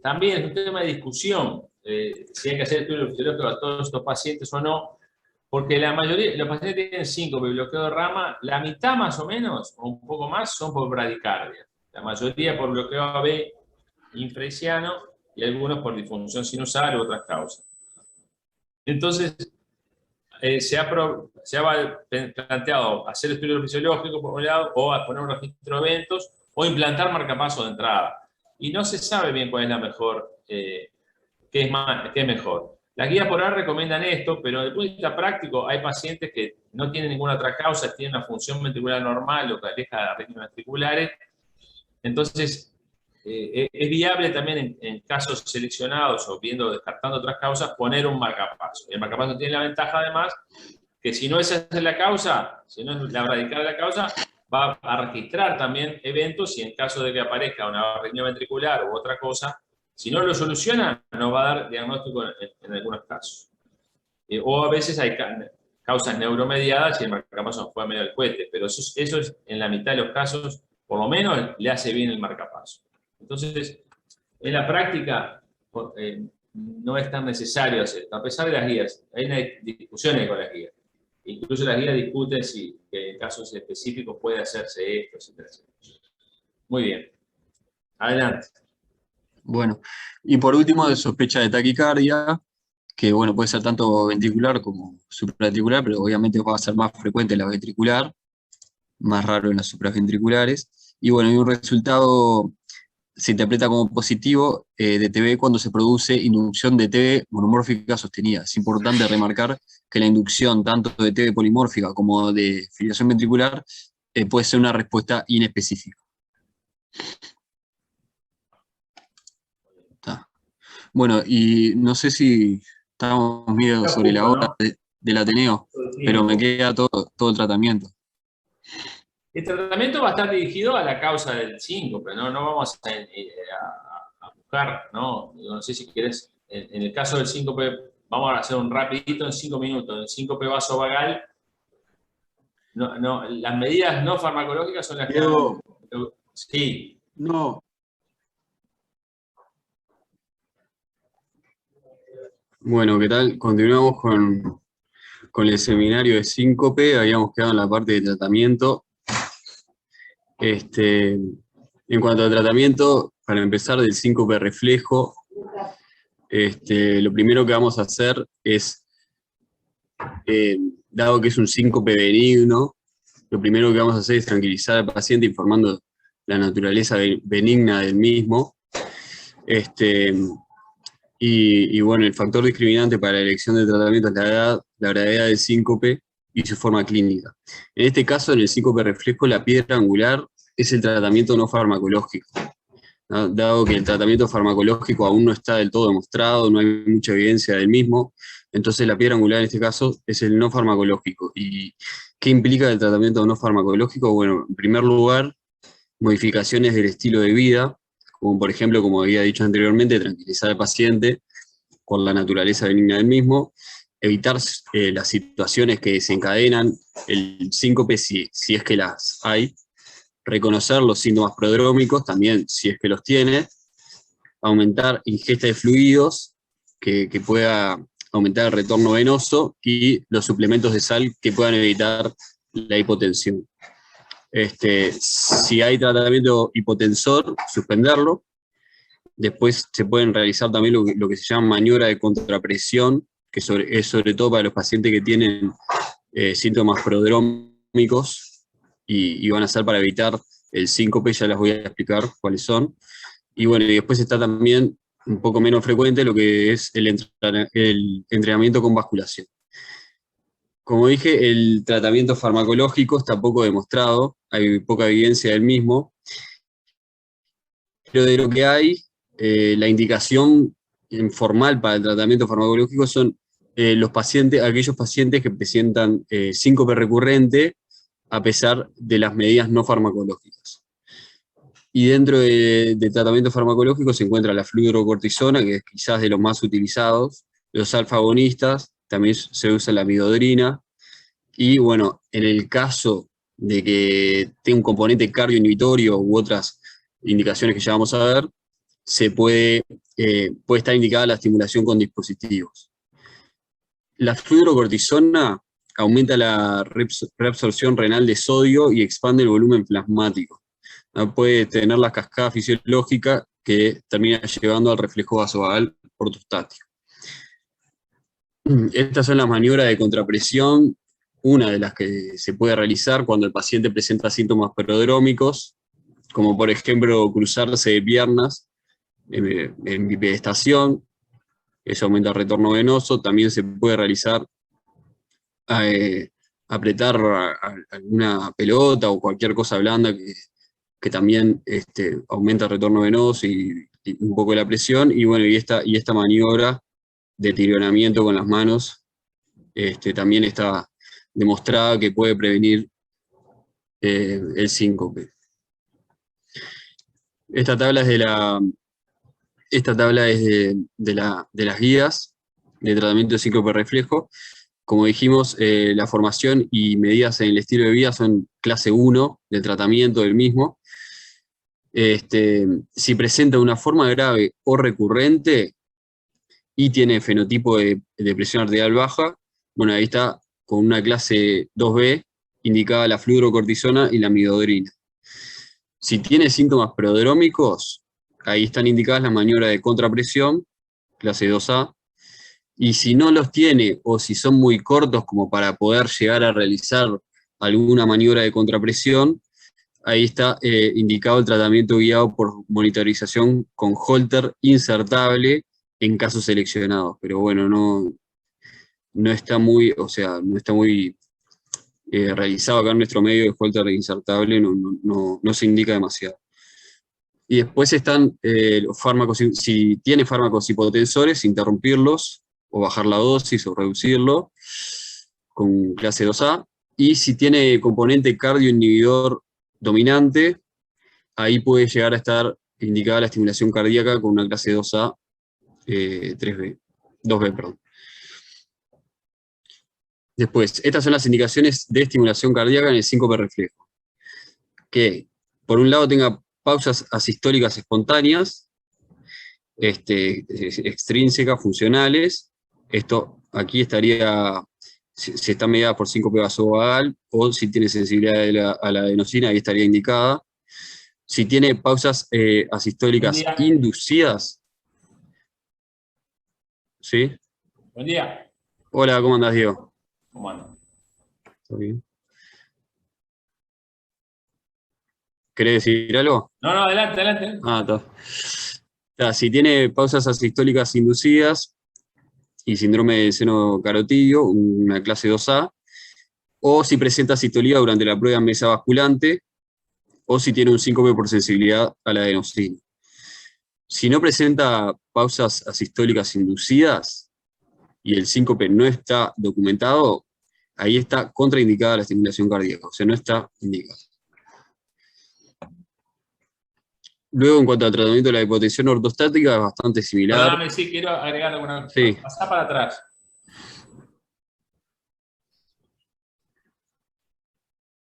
también es un tema de discusión si hay que hacer estudio fisiológico a todos estos pacientes o no, porque la mayoría de los pacientes tienen síncope y bloqueo de rama, la mitad más o menos, o un poco más, son por bradicardia. La mayoría por bloqueo AB infraisiano y algunos por disfunción sinusal u otras causas. Entonces, se ha planteado hacer estudio fisiológico por un lado, o poner un registro de eventos, o implantar marcapaso de entrada. Y no se sabe bien cuál es la mejor, qué es mejor. Las guías por ahora recomiendan esto, pero desde el punto de vista práctico hay pacientes que no tienen ninguna otra causa, tienen una función ventricular normal o que aleja de arritmias ventriculares. Entonces, es viable también en casos seleccionados o descartando otras causas, poner un marcapaso. El marcapaso tiene la ventaja además que si no esa es la causa, si no es la radical de la causa, va a registrar también eventos y en caso de que aparezca una arritmia ventricular u otra cosa, si no lo soluciona, nos va a dar diagnóstico en algunos casos. O a veces hay causas neuromediadas y el marcapaso fue a medio del cohete, pero eso es en la mitad de los casos, por lo menos le hace bien el marcapaso. Entonces, en la práctica no es tan necesario hacer esto, a pesar de las guías. Hay una discusión con las guías. Incluso las guías discuten si en casos específicos puede hacerse esto, etc. Muy bien. Adelante. Bueno, y por último, de sospecha de taquicardia, que bueno, puede ser tanto ventricular como supraventricular, pero obviamente va a ser más frecuente en la ventricular, más raro en las supraventriculares. Y bueno, y un resultado se interpreta como positivo de TB cuando se produce inducción de TB monomórfica sostenida. Es importante remarcar que la inducción tanto de TB polimórfica como de filiación ventricular puede ser una respuesta inespecífica. Bueno, y no sé si estamos medio sobre la hora del Ateneo, pero me queda todo el tratamiento. El tratamiento va a estar dirigido a la causa del síncope, ¿no? No vamos buscar, ¿no? No sé si querés, en el caso del síncope, vamos a hacer un rapidito en 5 minutos. El síncope vasovagal, las medidas no farmacológicas son las que... Diego, Sí. no. Bueno, ¿qué tal? Continuamos con el seminario de síncope. Habíamos quedado en la parte de tratamiento. En cuanto al tratamiento, para empezar del síncope reflejo, lo primero que vamos a hacer es, dado que es un síncope benigno, lo primero que vamos a hacer es tranquilizar al paciente informando la naturaleza benigna del mismo. Y bueno, el factor discriminante para la elección del tratamiento es la edad, la gravedad del síncope y su forma clínica. En este caso, en el síncope reflejo, la piedra angular es el tratamiento no farmacológico, ¿no? Dado que el tratamiento farmacológico aún no está del todo demostrado, no hay mucha evidencia del mismo, entonces la piedra angular en este caso es el no farmacológico. ¿Y qué implica el tratamiento no farmacológico? Bueno, en primer lugar, modificaciones del estilo de vida, como por ejemplo, como había dicho anteriormente, tranquilizar al paciente por la naturaleza benigna del mismo, evitar las situaciones que desencadenan el síncope si es que las hay, reconocer los síntomas prodrómicos también si es que los tiene, aumentar ingesta de fluidos que pueda aumentar el retorno venoso y los suplementos de sal que puedan evitar la hipotensión. Si hay tratamiento hipotensor, suspenderlo. Después se pueden realizar también lo que se llama maniobra de contrapresión, que es sobre todo para los pacientes que tienen síntomas prodrómicos y van a ser para evitar el síncope, ya las voy a explicar cuáles son. Y bueno, y después está también un poco menos frecuente lo que es el entrenamiento con basculación. Como dije, el tratamiento farmacológico está poco demostrado, hay poca evidencia del mismo, pero de lo que hay, la indicación formal para el tratamiento farmacológico son aquellos pacientes que presentan síncope recurrente a pesar de las medidas no farmacológicas. Y dentro de tratamiento farmacológico se encuentra la fluorocortisona, que es quizás de los más utilizados, los alfa-agonistas, también se usa la amiodarina, y bueno, en el caso de que tenga un componente cardioinhibitorio u otras indicaciones que ya vamos a ver, puede estar indicada la estimulación con dispositivos. La fluorocortisona aumenta la reabsorción renal de sodio y expande el volumen plasmático. Puede tener la cascada fisiológica que termina llevando al reflejo vasovagal ortostático. Estas son las maniobras de contrapresión, una de las que se puede realizar cuando el paciente presenta síntomas prodrómicos, como por ejemplo cruzarse de piernas en bipedestación, eso aumenta el retorno venoso. También se puede realizar apretar alguna pelota o cualquier cosa blanda que también aumenta el retorno venoso y un poco la presión, y bueno, y esta maniobra de tironamiento con las manos también está demostrada que puede prevenir el síncope. Esta tabla es de las guías de tratamiento de síncope reflejo. Como dijimos, la formación y medidas en el estilo de vida son clase 1 del tratamiento del mismo. Si presenta una forma grave o recurrente y tiene fenotipo de presión arterial baja, bueno, ahí está con una clase 2B indicada la fluorocortisona y la amiodarina. Si tiene síntomas prodrómicos, ahí están indicadas las maniobras de contrapresión, clase 2A, y si no los tiene o si son muy cortos como para poder llegar a realizar alguna maniobra de contrapresión, ahí está indicado el tratamiento guiado por monitorización con holter insertable en casos seleccionados. Pero bueno, no está muy, realizado acá en nuestro medio de holter insertable, no se indica demasiado. Y después están los fármacos, si tiene fármacos hipotensores, interrumpirlos, o bajar la dosis, o reducirlo, con clase 2A. Y si tiene componente cardioinhibidor dominante, ahí puede llegar a estar indicada la estimulación cardíaca con una clase 2A, 2B, perdón. Después, estas son las indicaciones de estimulación cardíaca en el síncope reflejo. Que, por un lado, tenga pausas asistólicas espontáneas, extrínsecas, funcionales. Esto aquí estaría, si está mediada por síncope vasovagal, o si tiene sensibilidad a la adenosina, ahí estaría indicada. Si tiene pausas asistólicas Buen día. inducidas. ¿Sí? Buen día. Hola, ¿cómo andás, Diego? ¿Cómo andan? ¿Todo bien? ¿Querés decir algo? No, adelante, adelante. Ah, está. Si tiene pausas asistólicas inducidas y síndrome de seno carotidio, una clase 2A, o si presenta sistolía durante la prueba mesa basculante, o si tiene un síncope por sensibilidad a la adenosina. Si no presenta pausas asistólicas inducidas y el síncope no está documentado, ahí está contraindicada la estimulación cardíaca, o sea, no está indicada. Luego, en cuanto al tratamiento de la hipotensión ortostática, es bastante similar. Perdóname, sí, quiero agregar alguna cosa. Sí. Pasá para atrás.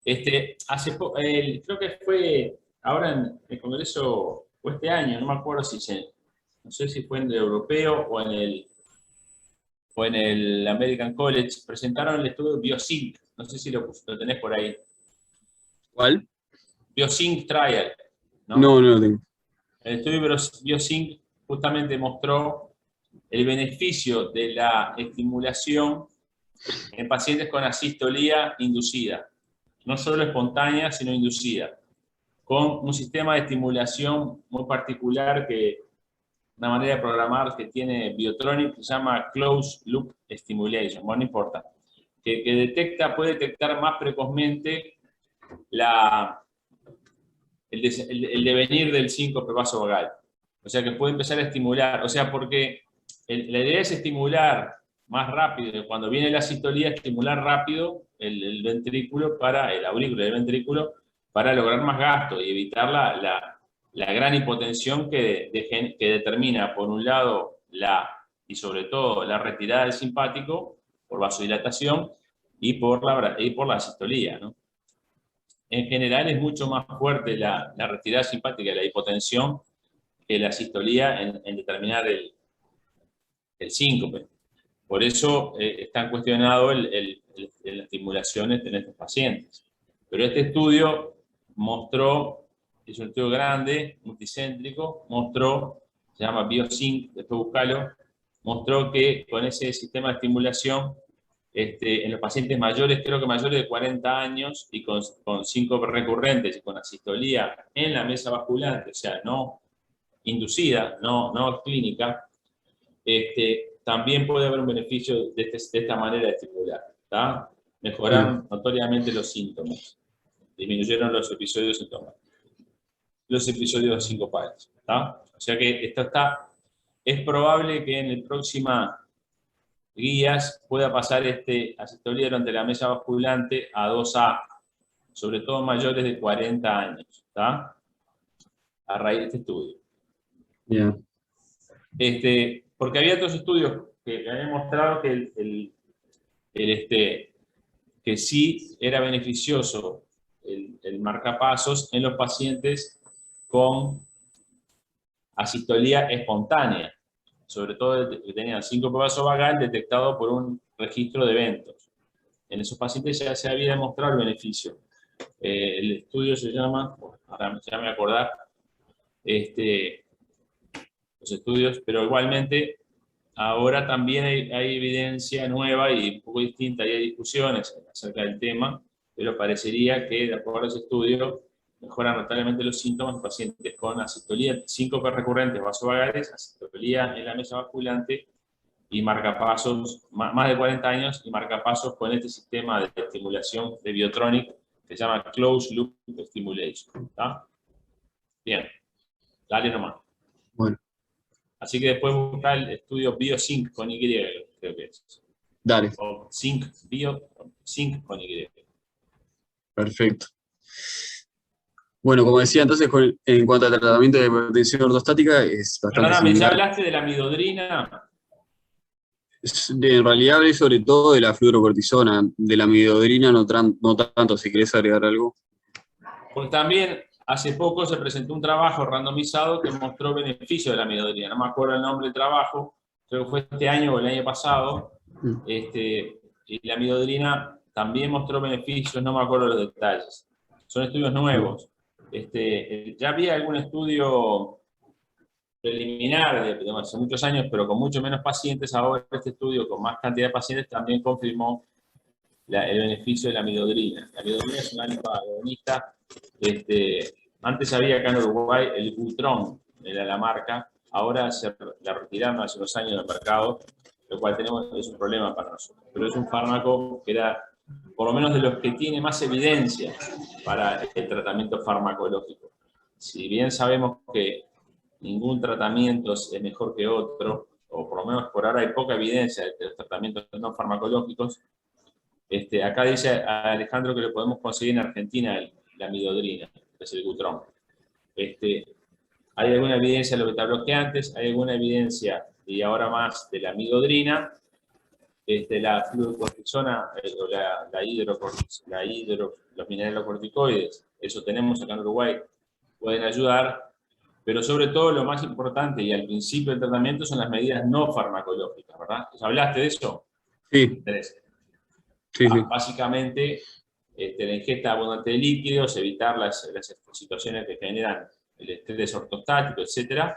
Creo que fue ahora en el Congreso, o este año, no me acuerdo no sé si fue en el europeo o en el American College, presentaron el estudio BioSync. No sé si lo tenés por ahí. ¿Cuál? BioSync Trial. No lo tengo. El estudio BioSync justamente mostró el beneficio de la estimulación en pacientes con asistolía inducida. No solo espontánea, sino inducida, con un sistema de estimulación muy particular, una manera de programar que tiene Biotronic, que se llama Closed Loop Stimulation. Bueno, no importa. Que puede detectar más precozmente el devenir del síncope vasovagal. O sea, que puede empezar a estimular. O sea, porque la idea es estimular más rápido. Cuando viene la sistolía, estimular rápido el ventrículo el aurículo del ventrículo para lograr más gasto y evitar la gran hipotensión que determina, por un lado, y sobre todo la retirada del simpático por vasodilatación y por la sistolía, ¿no? En general es mucho más fuerte la retirada simpática y la hipotensión que la sistolía en determinar el síncope. Por eso están cuestionados las estimulaciones en estos pacientes. Pero este estudio mostró, es un estudio grande, multicéntrico, se llama BioSync, después buscalo, mostró que con ese sistema de estimulación, en los pacientes mayores, creo que mayores de 40 años, y con síncope recurrentes y con asistolía en la mesa basculante, o sea, no inducida, no clínica, también puede haber un beneficio de esta manera de estimular. Mejoraron notoriamente los síntomas, disminuyeron los episodios sintomáticos, los episodios sincopales. O sea que es probable que en el próxima guías pueda pasar asistolía durante la mesa basculante a 2A, sobre todo mayores de 40 años, a raíz de este estudio. Yeah. Porque había otros estudios que habían mostrado que sí era beneficioso el marcapasos en los pacientes con asistolía espontánea, sobre todo que tenían síncope vasovagal detectado por un registro de eventos. En esos pacientes ya se había demostrado el beneficio. El estudio se llama, ahora ya me voy a acordar, los estudios, pero igualmente ahora también hay evidencia nueva y un poco distinta, y hay discusiones acerca del tema, pero parecería que, de acuerdo a ese estudio, mejoran notablemente los síntomas de pacientes con asistolía, síncopes recurrentes vasovagales, asistolía en la mesa basculante y marcapasos, más de 40 años, y marcapasos con este sistema de estimulación de Biotronic que se llama Closed Loop Stimulation. ¿Está? Bien, dale nomás. Bueno. Así que después buscar el estudio BioSync con Y, creo que es. Dale. O BioSync con Y. Perfecto. Bueno, como decía entonces, en cuanto al tratamiento de hipertensión ortostática, es bastante Perdóname, ya similar. hablaste de la amiodarina. En realidad hablé sobre todo de la fluorocortisona, de la amiodarina no tanto, si querés agregar algo. Porque también hace poco se presentó un trabajo randomizado que mostró beneficio de la amiodarina. No me acuerdo el nombre del trabajo, creo que fue este año o el año pasado. Y la amiodarina también mostró beneficios, no me acuerdo los detalles. Son estudios nuevos. Ya había algún estudio preliminar de hace muchos años, pero con mucho menos pacientes. Ahora este estudio con más cantidad de pacientes también confirmó el beneficio de la amiodarina. La amiodarina es un antiagonista. Antes había acá en Uruguay el Gutron, era la marca, ahora se la retiraron hace unos años del mercado, lo cual es un problema para nosotros. Pero es un fármaco que era, por lo menos de los que tiene más evidencia para el tratamiento farmacológico. Si bien sabemos que ningún tratamiento es mejor que otro, o por lo menos por ahora hay poca evidencia de los tratamientos no farmacológicos, acá dice a Alejandro que lo podemos conseguir en Argentina, la amiodarina, que es el Gutron. Hay alguna evidencia de lo que te habló que antes, hay alguna evidencia, y ahora más, de la amiodarina, la fluorocortisona, o los mineralocorticoides, eso tenemos acá en Uruguay, pueden ayudar, pero sobre todo lo más importante y al principio del tratamiento son las medidas no farmacológicas, ¿verdad? ¿Hablaste de eso? Sí, sí, sí. Básicamente, la ingesta abundante de líquidos, evitar las situaciones que generan el estrés ortostático, etc.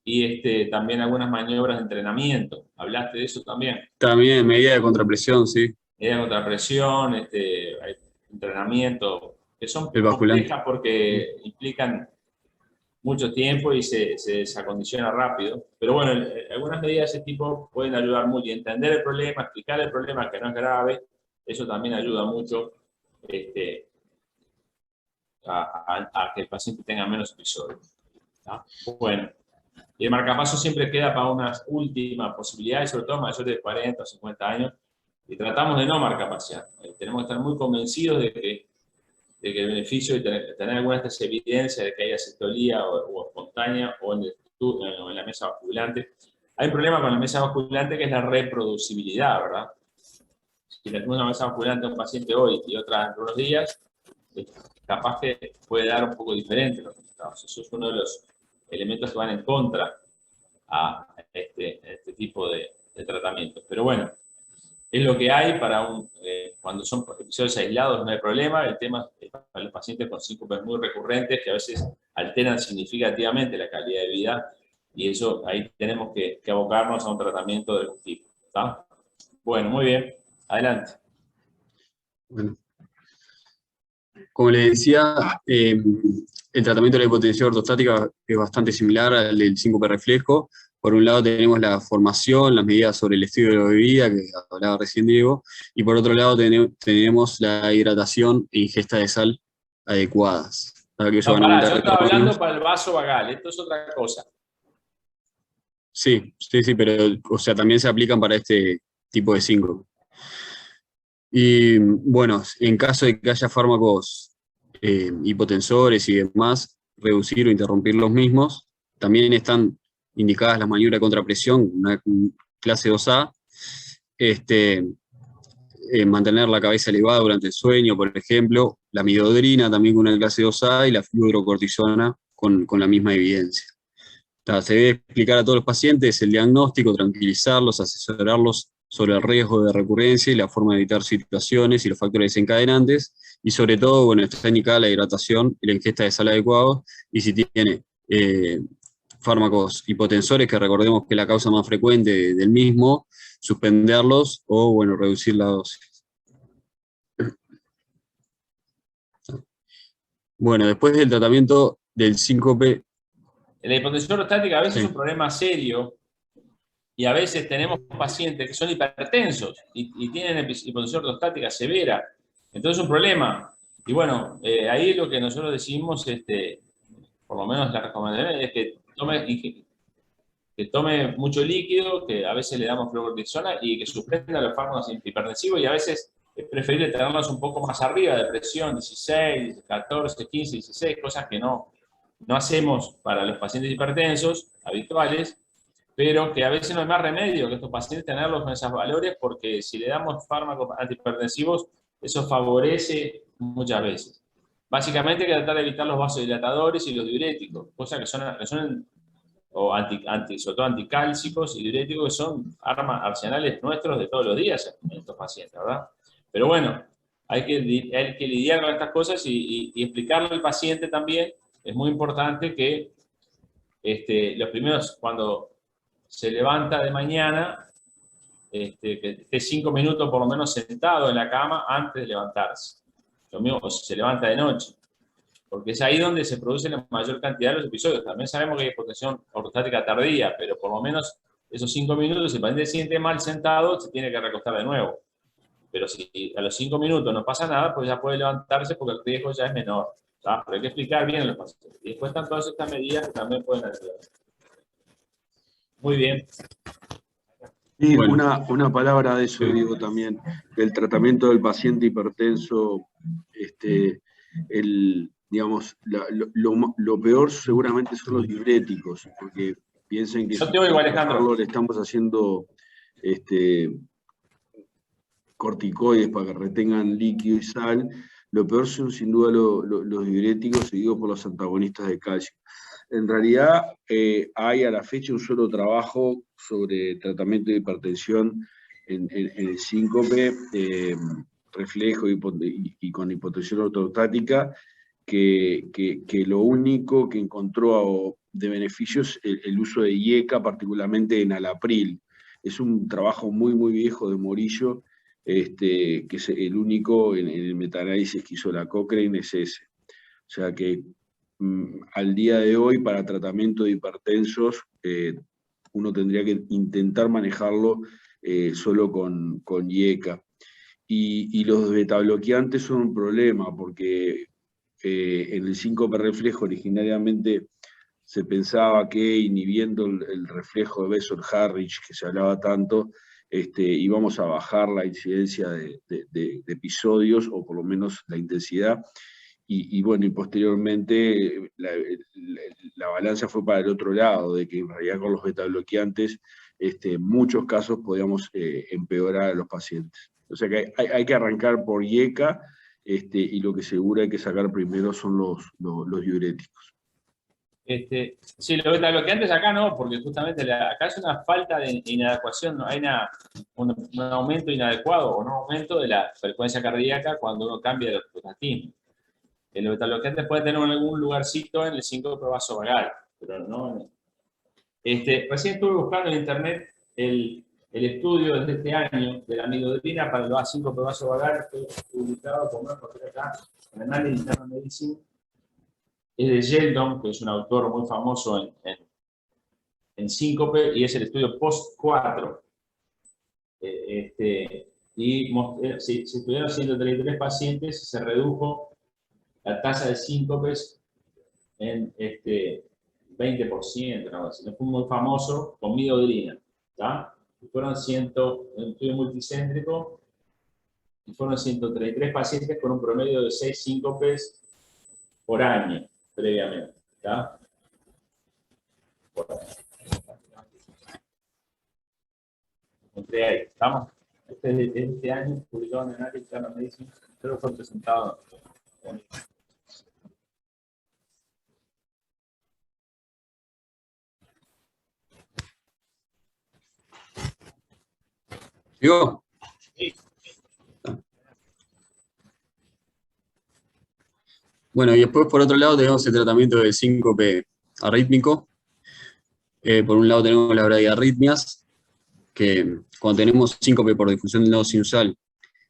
Y también algunas maniobras de entrenamiento. ¿Hablaste de eso también? También medida de contrapresión, sí. Medida de contrapresión, hay entrenamiento, que son El basculante. complejas porque implican mucho tiempo y se acondiciona rápido. Pero bueno, algunas medidas de ese tipo pueden ayudar mucho. Y entender el problema, explicar el problema que no es grave, eso también ayuda mucho a que el paciente tenga menos episodios. ¿No? Bueno, y el marcapaso siempre queda para unas últimas posibilidades, sobre todo mayores de 40 o 50 años, y tratamos de no marcapasear. Tenemos que estar muy convencidos de que el beneficio de tener alguna de estas evidencias de que haya citolía o espontánea o en la mesa basculante. Hay un problema con la mesa basculante que es la reproducibilidad, ¿verdad? Si le hacemos una mesa basculante a un paciente hoy y otra dentro de unos días, capaz que puede dar un poco diferente los resultados. Eso es uno de los elementos que van en contra a este tipo de tratamientos. Pero bueno, es lo que hay para cuando son episodios aislados, no hay problema. El tema es para los pacientes con síncopes muy recurrentes que a veces alteran significativamente la calidad de vida y eso ahí tenemos que abocarnos a un tratamiento de algún tipo. ¿Está? Bueno, muy bien. Adelante. Bueno. Como les decía, el tratamiento de la hipotensión ortostática es bastante similar al del síncope reflejo. Por un lado tenemos la formación, las medidas sobre el estilo de vida, que hablaba recién Diego, y por otro lado tenemos la hidratación e ingesta de sal adecuadas. Para que No, pará, yo estaba hablando para el vaso vagal, esto es otra cosa. Sí, pero o sea, también se aplican para este tipo de síncope. Y bueno, en caso de que haya fármacos hipotensores y demás, reducir o interrumpir los mismos. También están indicadas las maniobras de contrapresión, una clase 2A, mantener la cabeza elevada durante el sueño, por ejemplo, la midodrina también con una clase 2A y la fluorocortisona con la misma evidencia. Se debe explicar a todos los pacientes el diagnóstico, tranquilizarlos, asesorarlos sobre el riesgo de recurrencia y la forma de evitar situaciones y los factores desencadenantes, y sobre todo, bueno, está indicada la hidratación y la ingesta de sal adecuado, y si tiene fármacos hipotensores, que recordemos que es la causa más frecuente del mismo, suspenderlos o, bueno, reducir la dosis. Bueno, después del tratamiento del síncope. La hipotensión ortostática a veces es un problema serio y a veces tenemos pacientes que son hipertensos y tienen hipotensión ortostática severa. Entonces es un problema. Y bueno, ahí lo que nosotros decimos, por lo menos la recomendación es que tome mucho líquido, que a veces le damos fluorocortisona y que suspenda los fármacos hipertensivos y a veces es preferible tenerlos un poco más arriba de presión, 16, 14, 15, 16, cosas que no hacemos para los pacientes hipertensos habituales, pero que a veces no hay más remedio que estos pacientes tenerlos en esos valores, porque si le damos fármacos antihipertensivos, eso favorece muchas veces. Básicamente hay que tratar de evitar los vasodilatadores y los diuréticos, cosas que son o sobre todo anticálcicos y diuréticos, que son arsenales nuestros de todos los días en estos pacientes, ¿verdad? Pero bueno, hay que lidiar con estas cosas y explicarle al paciente también. Es muy importante que los primeros, cuando se levanta de mañana, que esté 5 minutos por lo menos sentado en la cama antes de levantarse. Lo mismo si se levanta de noche, porque es ahí donde se produce la mayor cantidad de los episodios. También sabemos que hay hipotensión ortostática tardía, pero por lo menos esos 5 minutos, si el paciente se siente mal sentado, se tiene que recostar de nuevo. Pero si a los 5 minutos no pasa nada, pues ya puede levantarse porque el riesgo ya es menor. ¿Tá? Pero hay que explicar bien a los pacientes. Y después están todas estas medidas que también pueden ayudar. Muy bien. Y Bueno. una palabra de eso, digo también, del tratamiento del paciente hipertenso, digamos, lo peor seguramente son los diuréticos, porque piensen que Yo te oigo, Alejandro. le estamos haciendo corticoides para que retengan líquido y sal. Lo peor son sin duda los diuréticos, seguidos por los antagonistas de calcio. En realidad hay a la fecha un solo trabajo sobre tratamiento de hipertensión en el síncope, reflejo y con hipotensión ortostática, que lo único que encontró de beneficios es el uso de IECA, particularmente en enalapril. Es un trabajo muy, muy viejo de Morillo, que es el único en el metaanálisis que hizo la Cochrane, es ese. O sea que al día de hoy, para tratamiento de hipertensos, uno tendría que intentar manejarlo solo con IECA. Y los betabloqueantes son un problema, porque en el síncope reflejo originariamente se pensaba que inhibiendo el reflejo de Besor-Harrich, que se hablaba tanto, íbamos a bajar la incidencia de episodios, o por lo menos la intensidad. Y bueno, y posteriormente la balanza fue para el otro lado, de que en realidad con los betabloqueantes en muchos casos podíamos empeorar a los pacientes. O sea que hay que arrancar por IECA, y lo que seguro hay que sacar primero son los diuréticos. Sí, lo betabloqueantes acá no, porque justamente acá es una falta de inadecuación, ¿no? Hay un aumento inadecuado o no aumento de la frecuencia cardíaca cuando uno cambia de estatina. El betabloqueante puede tener algún lugarcito en el síncope vasovagal, pero no. Recién estuve buscando en internet el estudio de este año de la amilodrina para el síncope vasovagal, que fue publicado por acá en Annals Internal Medicine. Es de Sheldon, que es un autor muy famoso en síncope, y es el estudio POST-4. Y si estuvieron 133 pacientes, se redujo la tasa de síncopes en 20%, ¿no? Fue muy famoso con midodrina. Fueron un estudio multicéntrico, y fueron 133 pacientes con un promedio de 6 síncopes por año previamente. Encontré ahí, ¿estamos? Este año publicado en Annals Internal Medicine, creo que fue presentado. ¿Sigo? Sí. Bueno, y después por otro lado tenemos el tratamiento de síncope arrítmico. Por un lado tenemos las bradiarritmias, que cuando tenemos síncope por difusión del nodo sinusal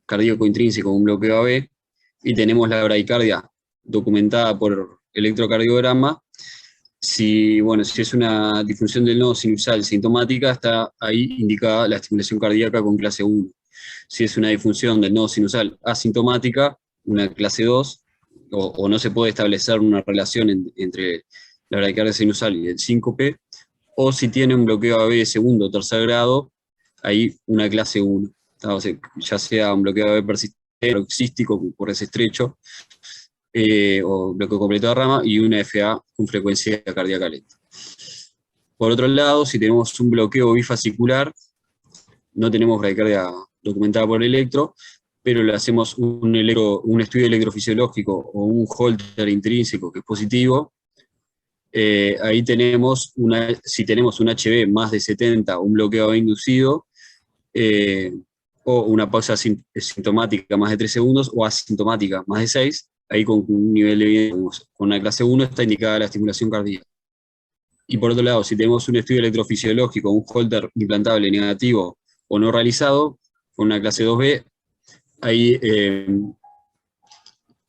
cardíaco intrínseco con un bloqueo AB, y tenemos la bradicardia documentada por electrocardiograma, si es una disfunción del nodo sinusal sintomática, está ahí indicada la estimulación cardíaca con clase 1. Si es una disfunción del nodo sinusal asintomática, una clase 2, o no se puede establecer una relación entre la bradicardia sinusal y el síncope, o si tiene un bloqueo AB de segundo o tercer grado, ahí una clase 1. O sea, ya sea un bloqueo de persistente, paroxístico por ese estrecho, o bloqueo completo de rama, y una FA con frecuencia cardíaca lenta. Por otro lado, si tenemos un bloqueo bifascicular, no tenemos bradicardia documentada por electro, pero le hacemos un estudio electrofisiológico o un Holter intrínseco que es positivo. Ahí tenemos, si tenemos un HB más de 70, un bloqueo inducido, o una pausa sintomática más de 3 segundos, o asintomática más de 6, ahí con un nivel de evidencia, con una clase 1 está indicada la estimulación cardíaca. Y por otro lado, si tenemos un estudio electrofisiológico, un Holter implantable negativo o no realizado, con una clase 2B, ahí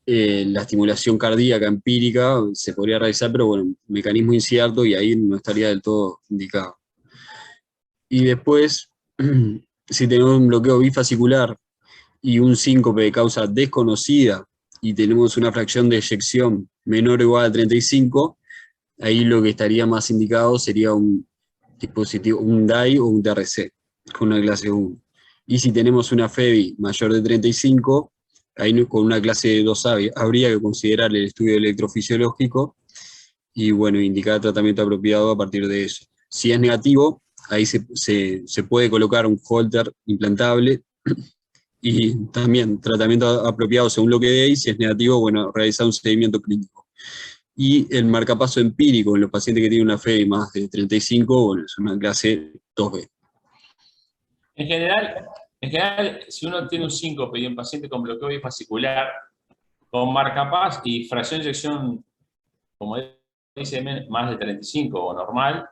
la estimulación cardíaca empírica se podría realizar, pero bueno, mecanismo incierto y ahí no estaría del todo indicado. Y después, si tenemos un bloqueo bifascicular y un síncope de causa desconocida y tenemos una fracción de eyección menor o igual a 35, ahí lo que estaría más indicado sería un dispositivo, un DAI o un TRC, con una clase 1. Y si tenemos una FEBI mayor de 35, ahí con una clase 2A habría que considerar el estudio electrofisiológico y bueno, indicar tratamiento apropiado a partir de eso. Si es negativo, ahí se puede colocar un Holter implantable y también tratamiento apropiado según lo que dé, y si es negativo, bueno, realizar un seguimiento clínico. Y el marcapaso empírico en los pacientes que tienen una FEBI más de 35, bueno, es una clase 2B. En general, si uno tiene un síncope y un paciente con bloqueo bifascicular, con marcapaso y fracción de eyección, como dice, más de 35 o normal,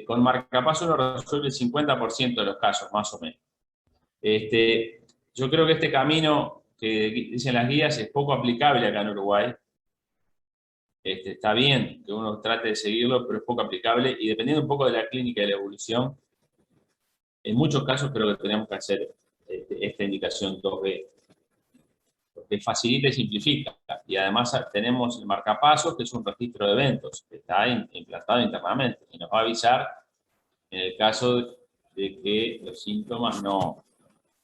con marcapaso uno resuelve el 50% de los casos, más o menos. Yo creo que este camino que dicen las guías es poco aplicable acá en Uruguay. Está bien que uno trate de seguirlo, pero es poco aplicable, y dependiendo un poco de la clínica y de la evolución, en muchos casos creo que tenemos que hacer esta indicación 2B, porque facilita y simplifica. Y además tenemos el marcapasos, que es un registro de eventos, que está implantado internamente, y nos va a avisar en el caso de que los síntomas no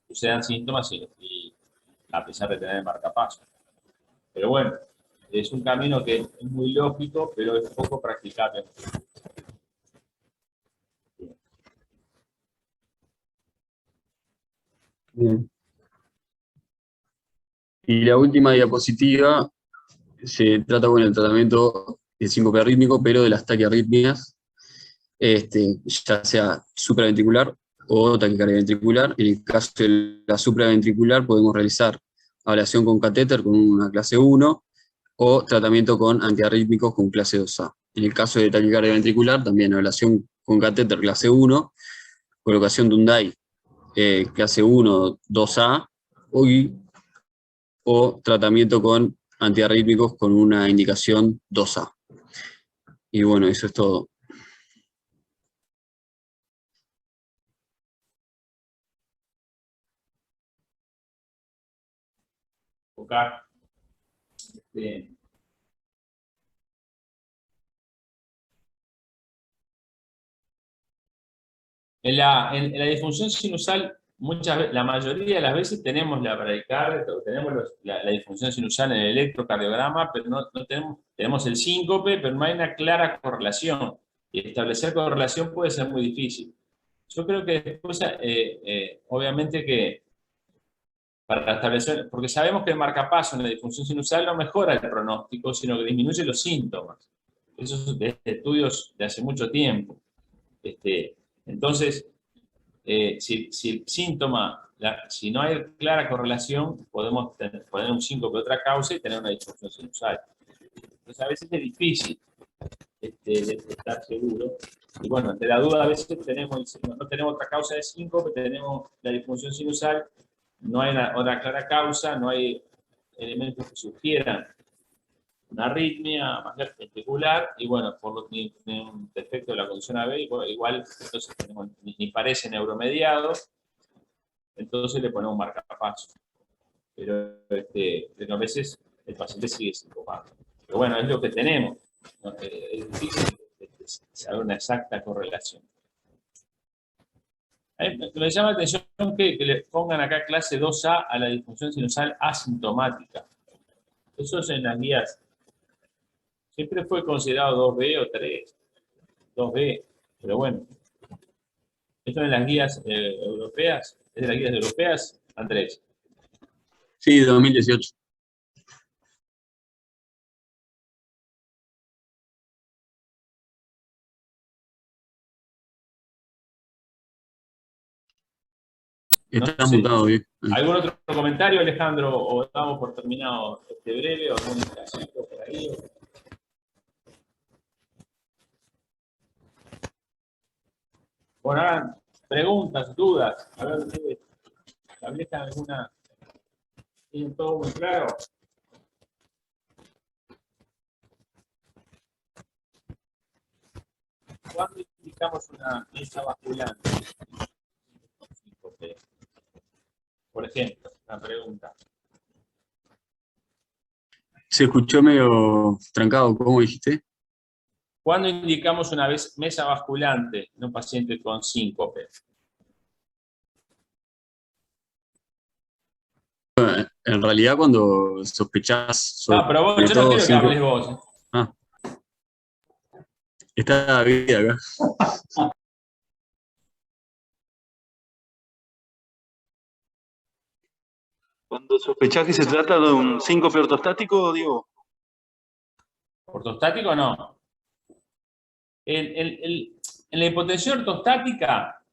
sucedan síntomas y a pesar de tener el marcapasos. Pero bueno, es un camino que es muy lógico, pero es poco practicable. Bien. Y la última diapositiva se trata, bueno, el tratamiento del síncope arrítmico, pero de las taquiarritmias, ya sea supraventricular o taquicardia ventricular. En el caso de la supraventricular podemos realizar ablación con catéter con una clase 1 o tratamiento con antiarrítmicos con clase 2A. En el caso de taquicardia ventricular, también ablación con catéter clase 1, colocación de un DAI clase 1, 2A, o tratamiento con antiarrítmicos con una indicación 2A. Y bueno, eso es todo. Buscar. En la disfunción sinusal, la mayoría de las veces tenemos la bradicardia, tenemos la disfunción sinusal en el electrocardiograma, pero no tenemos el síncope, pero no hay una clara correlación. Y establecer correlación puede ser muy difícil. Yo creo que después, obviamente que para establecer, porque sabemos que el marcapaso en la disfunción sinusal no mejora el pronóstico, sino que disminuye los síntomas. Eso es de estudios de hace mucho tiempo. Entonces, si el síntoma, si no hay clara correlación, podemos poner un síncope de otra causa y tener una disfunción sinusal. Entonces, a veces es difícil de estar seguro. Y bueno, ante la duda, a veces no tenemos otra causa de síncope, tenemos la disfunción sinusal, no hay otra clara causa, no hay elementos que sugieran una arritmia ventricular, y bueno, por un defecto de la condición AB, igual entonces tenemos, ni parece neuromediado, entonces le ponemos marcapaso. Pero a veces el paciente sigue sincopado. Pero bueno, es lo que tenemos. ¿No? Es difícil saber una exacta correlación. A mí me llama la atención que le pongan acá clase 2A a la disfunción sinusal asintomática. Eso es en las guías. Siempre fue considerado 2B o 3. 2B, pero bueno. Esto en las guías europeas, ¿es de las guías europeas, Andrés? Sí, 2018. Está No sé. mutado, bien. ¿Algún otro comentario, Alejandro? ¿O damos por terminado este breve? ¿O algún clasito por ahí? Bueno, hagan preguntas, dudas. A ver, ustedes establecen alguna. ¿Tienen todo muy claro? ¿Cuándo indicamos una mesa basculante? Por ejemplo, una pregunta. Se escuchó medio trancado, ¿cómo dijiste? ¿Cuándo indicamos una mesa basculante en un paciente con síncope? En realidad, cuando sospechás No, pero vos, yo no quiero que hables vos. Ah. Está David acá. Cuando sospechás que se trata de un síncope ortostático, Diego. ¿Ortostático no? En la hipotensión ortostática,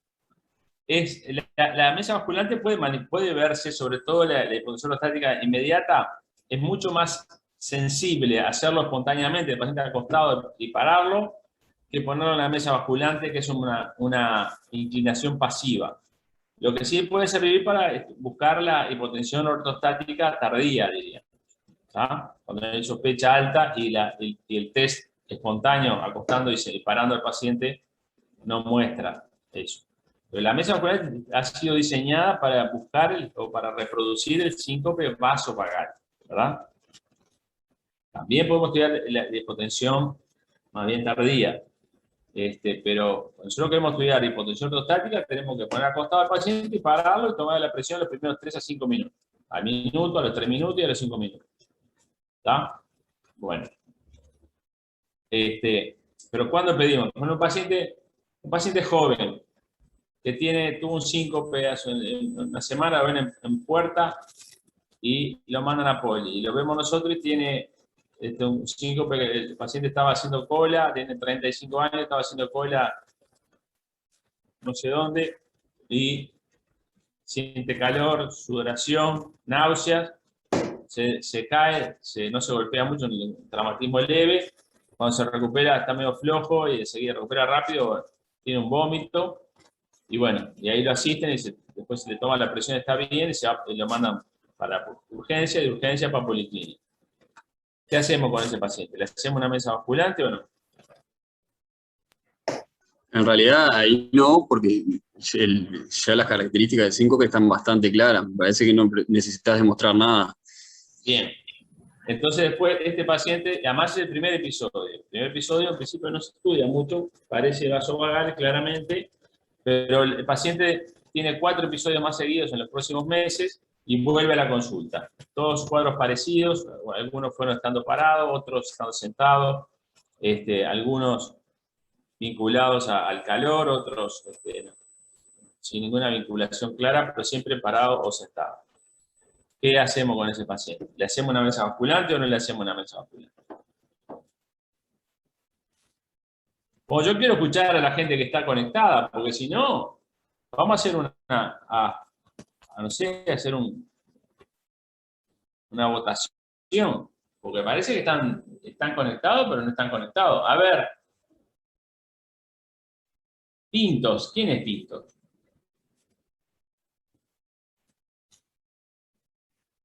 la mesa basculante puede verse, sobre todo la hipotensión ortostática inmediata, es mucho más sensible hacerlo espontáneamente, el paciente acostado y pararlo, que ponerlo en la mesa basculante, que es una inclinación pasiva. Lo que sí puede servir para buscar la hipotensión ortostática tardía, diría. ¿Ah? Cuando hay sospecha alta y el test espontáneo, acostando y parando al paciente, no muestra eso. Pero la mesa vascular ha sido diseñada para buscar o para reproducir el síncope vasovagal, ¿verdad? También podemos estudiar la hipotensión más bien tardía, pero cuando nosotros queremos estudiar hipotensión ortostática, tenemos que poner acostado al paciente y pararlo y tomar la presión los primeros 3 a 5 minutos. Al minuto, a los 3 minutos y a los 5 minutos. ¿Está? Bueno. Pero ¿cuándo pedimos? Bueno, un paciente joven que tuvo un síncope en una semana, lo ven en puerta y lo mandan a poli. Y lo vemos nosotros y tiene un síncope, el paciente estaba haciendo cola, tiene 35 años, estaba haciendo cola no sé dónde, y siente calor, sudoración, náuseas, se cae, no se golpea mucho, un traumatismo leve, cuando se recupera está medio flojo y enseguida recupera rápido, tiene un vómito, y bueno, y ahí lo asisten y después se le toma la presión, está bien, y lo mandan para urgencia, de urgencia para policlínica. ¿Qué hacemos con ese paciente? ¿Le hacemos una mesa basculante o no? En realidad ahí no, porque ya las características del síncope están bastante claras. Me parece que no necesitas demostrar nada. Bien. Entonces después este paciente, además es el primer episodio. El primer episodio en principio no se estudia mucho, parece vasovagal claramente, pero el paciente tiene 4 episodios más seguidos en los próximos meses y vuelve a la consulta. Todos cuadros parecidos, algunos fueron estando parados, otros estando sentados, algunos vinculados al calor, otros sin ninguna vinculación clara, pero siempre parado o sentado. ¿Qué hacemos con ese paciente? ¿Le hacemos una mesa basculante o no le hacemos una mesa basculante? Bueno, yo quiero escuchar a la gente que está conectada, porque si no, vamos a hacer no sé, hacer una votación, porque parece que están conectados, pero no están conectados. A ver, Pintos, ¿quién es Pintos?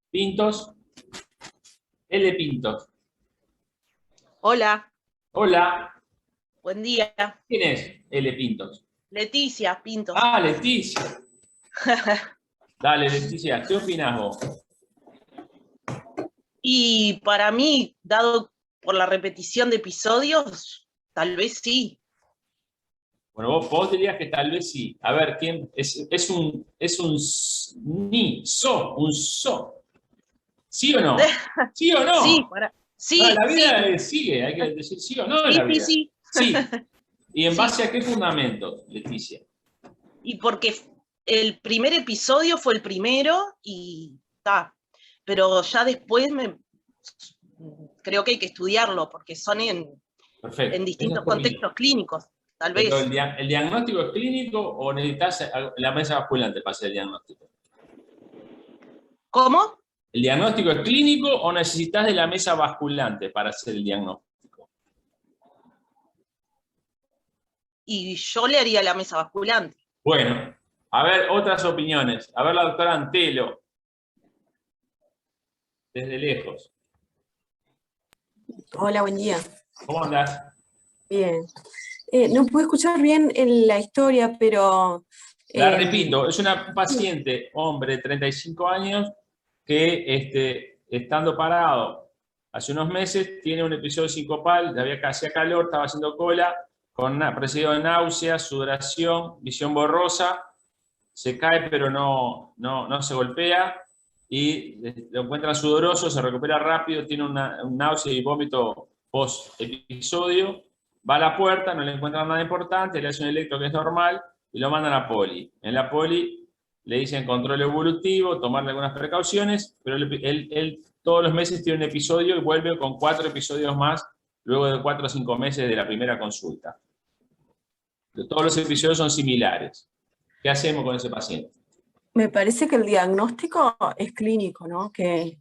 Pintos, L. Pintos. Hola, Hola, buen día. ¿quién es L. Pintos? Leticia Pintos. Ah, Leticia. Dale, Leticia, ¿qué opinás vos? Y para mí, dado por la repetición de episodios, tal vez sí. Bueno, vos dirías que tal vez sí. A ver, ¿quién es un so? ¿Sí o no? ¿Sí o no? Sí, sí, No, la sí, vida sigue, hay que decir sí o no en sí, la vida. sí. Sí. ¿Y en Sí. base a qué fundamento, Leticia? Y porque el primer episodio fue el primero y está. Pero ya después creo que hay que estudiarlo porque son Perfecto. en distintos Esa es tu opinión. contextos clínicos, tal Pero vez. ¿el diagnóstico es clínico o necesitas la mesa basculante para hacer el diagnóstico? ¿Cómo? ¿El diagnóstico es clínico o necesitas de la mesa basculante para hacer el diagnóstico? Y yo le haría la mesa basculante. Bueno, a ver, otras opiniones. A ver, la doctora Antelo. Desde lejos. Hola, buen día. ¿Cómo andás? Bien. No pude escuchar bien la historia, pero... La repito, es una paciente, hombre, de 35 años, que estando parado hace unos meses, tiene un episodio sincopal, hacía calor, estaba haciendo cola, precedido de náuseas, sudoración, visión borrosa, se cae pero no se golpea, y lo encuentran sudoroso, se recupera rápido, tiene un náusea y vómito post-episodio, va a la puerta, no le encuentran nada importante, le hacen un electro que es normal, y lo mandan a Poli. En la Poli le dicen control evolutivo, tomarle algunas precauciones, pero él todos los meses tiene un episodio y vuelve con 4 episodios más luego de 4 o 5 meses de la primera consulta. Todos los episodios son similares. ¿Qué hacemos con ese paciente? Me parece que el diagnóstico es clínico, ¿no? Que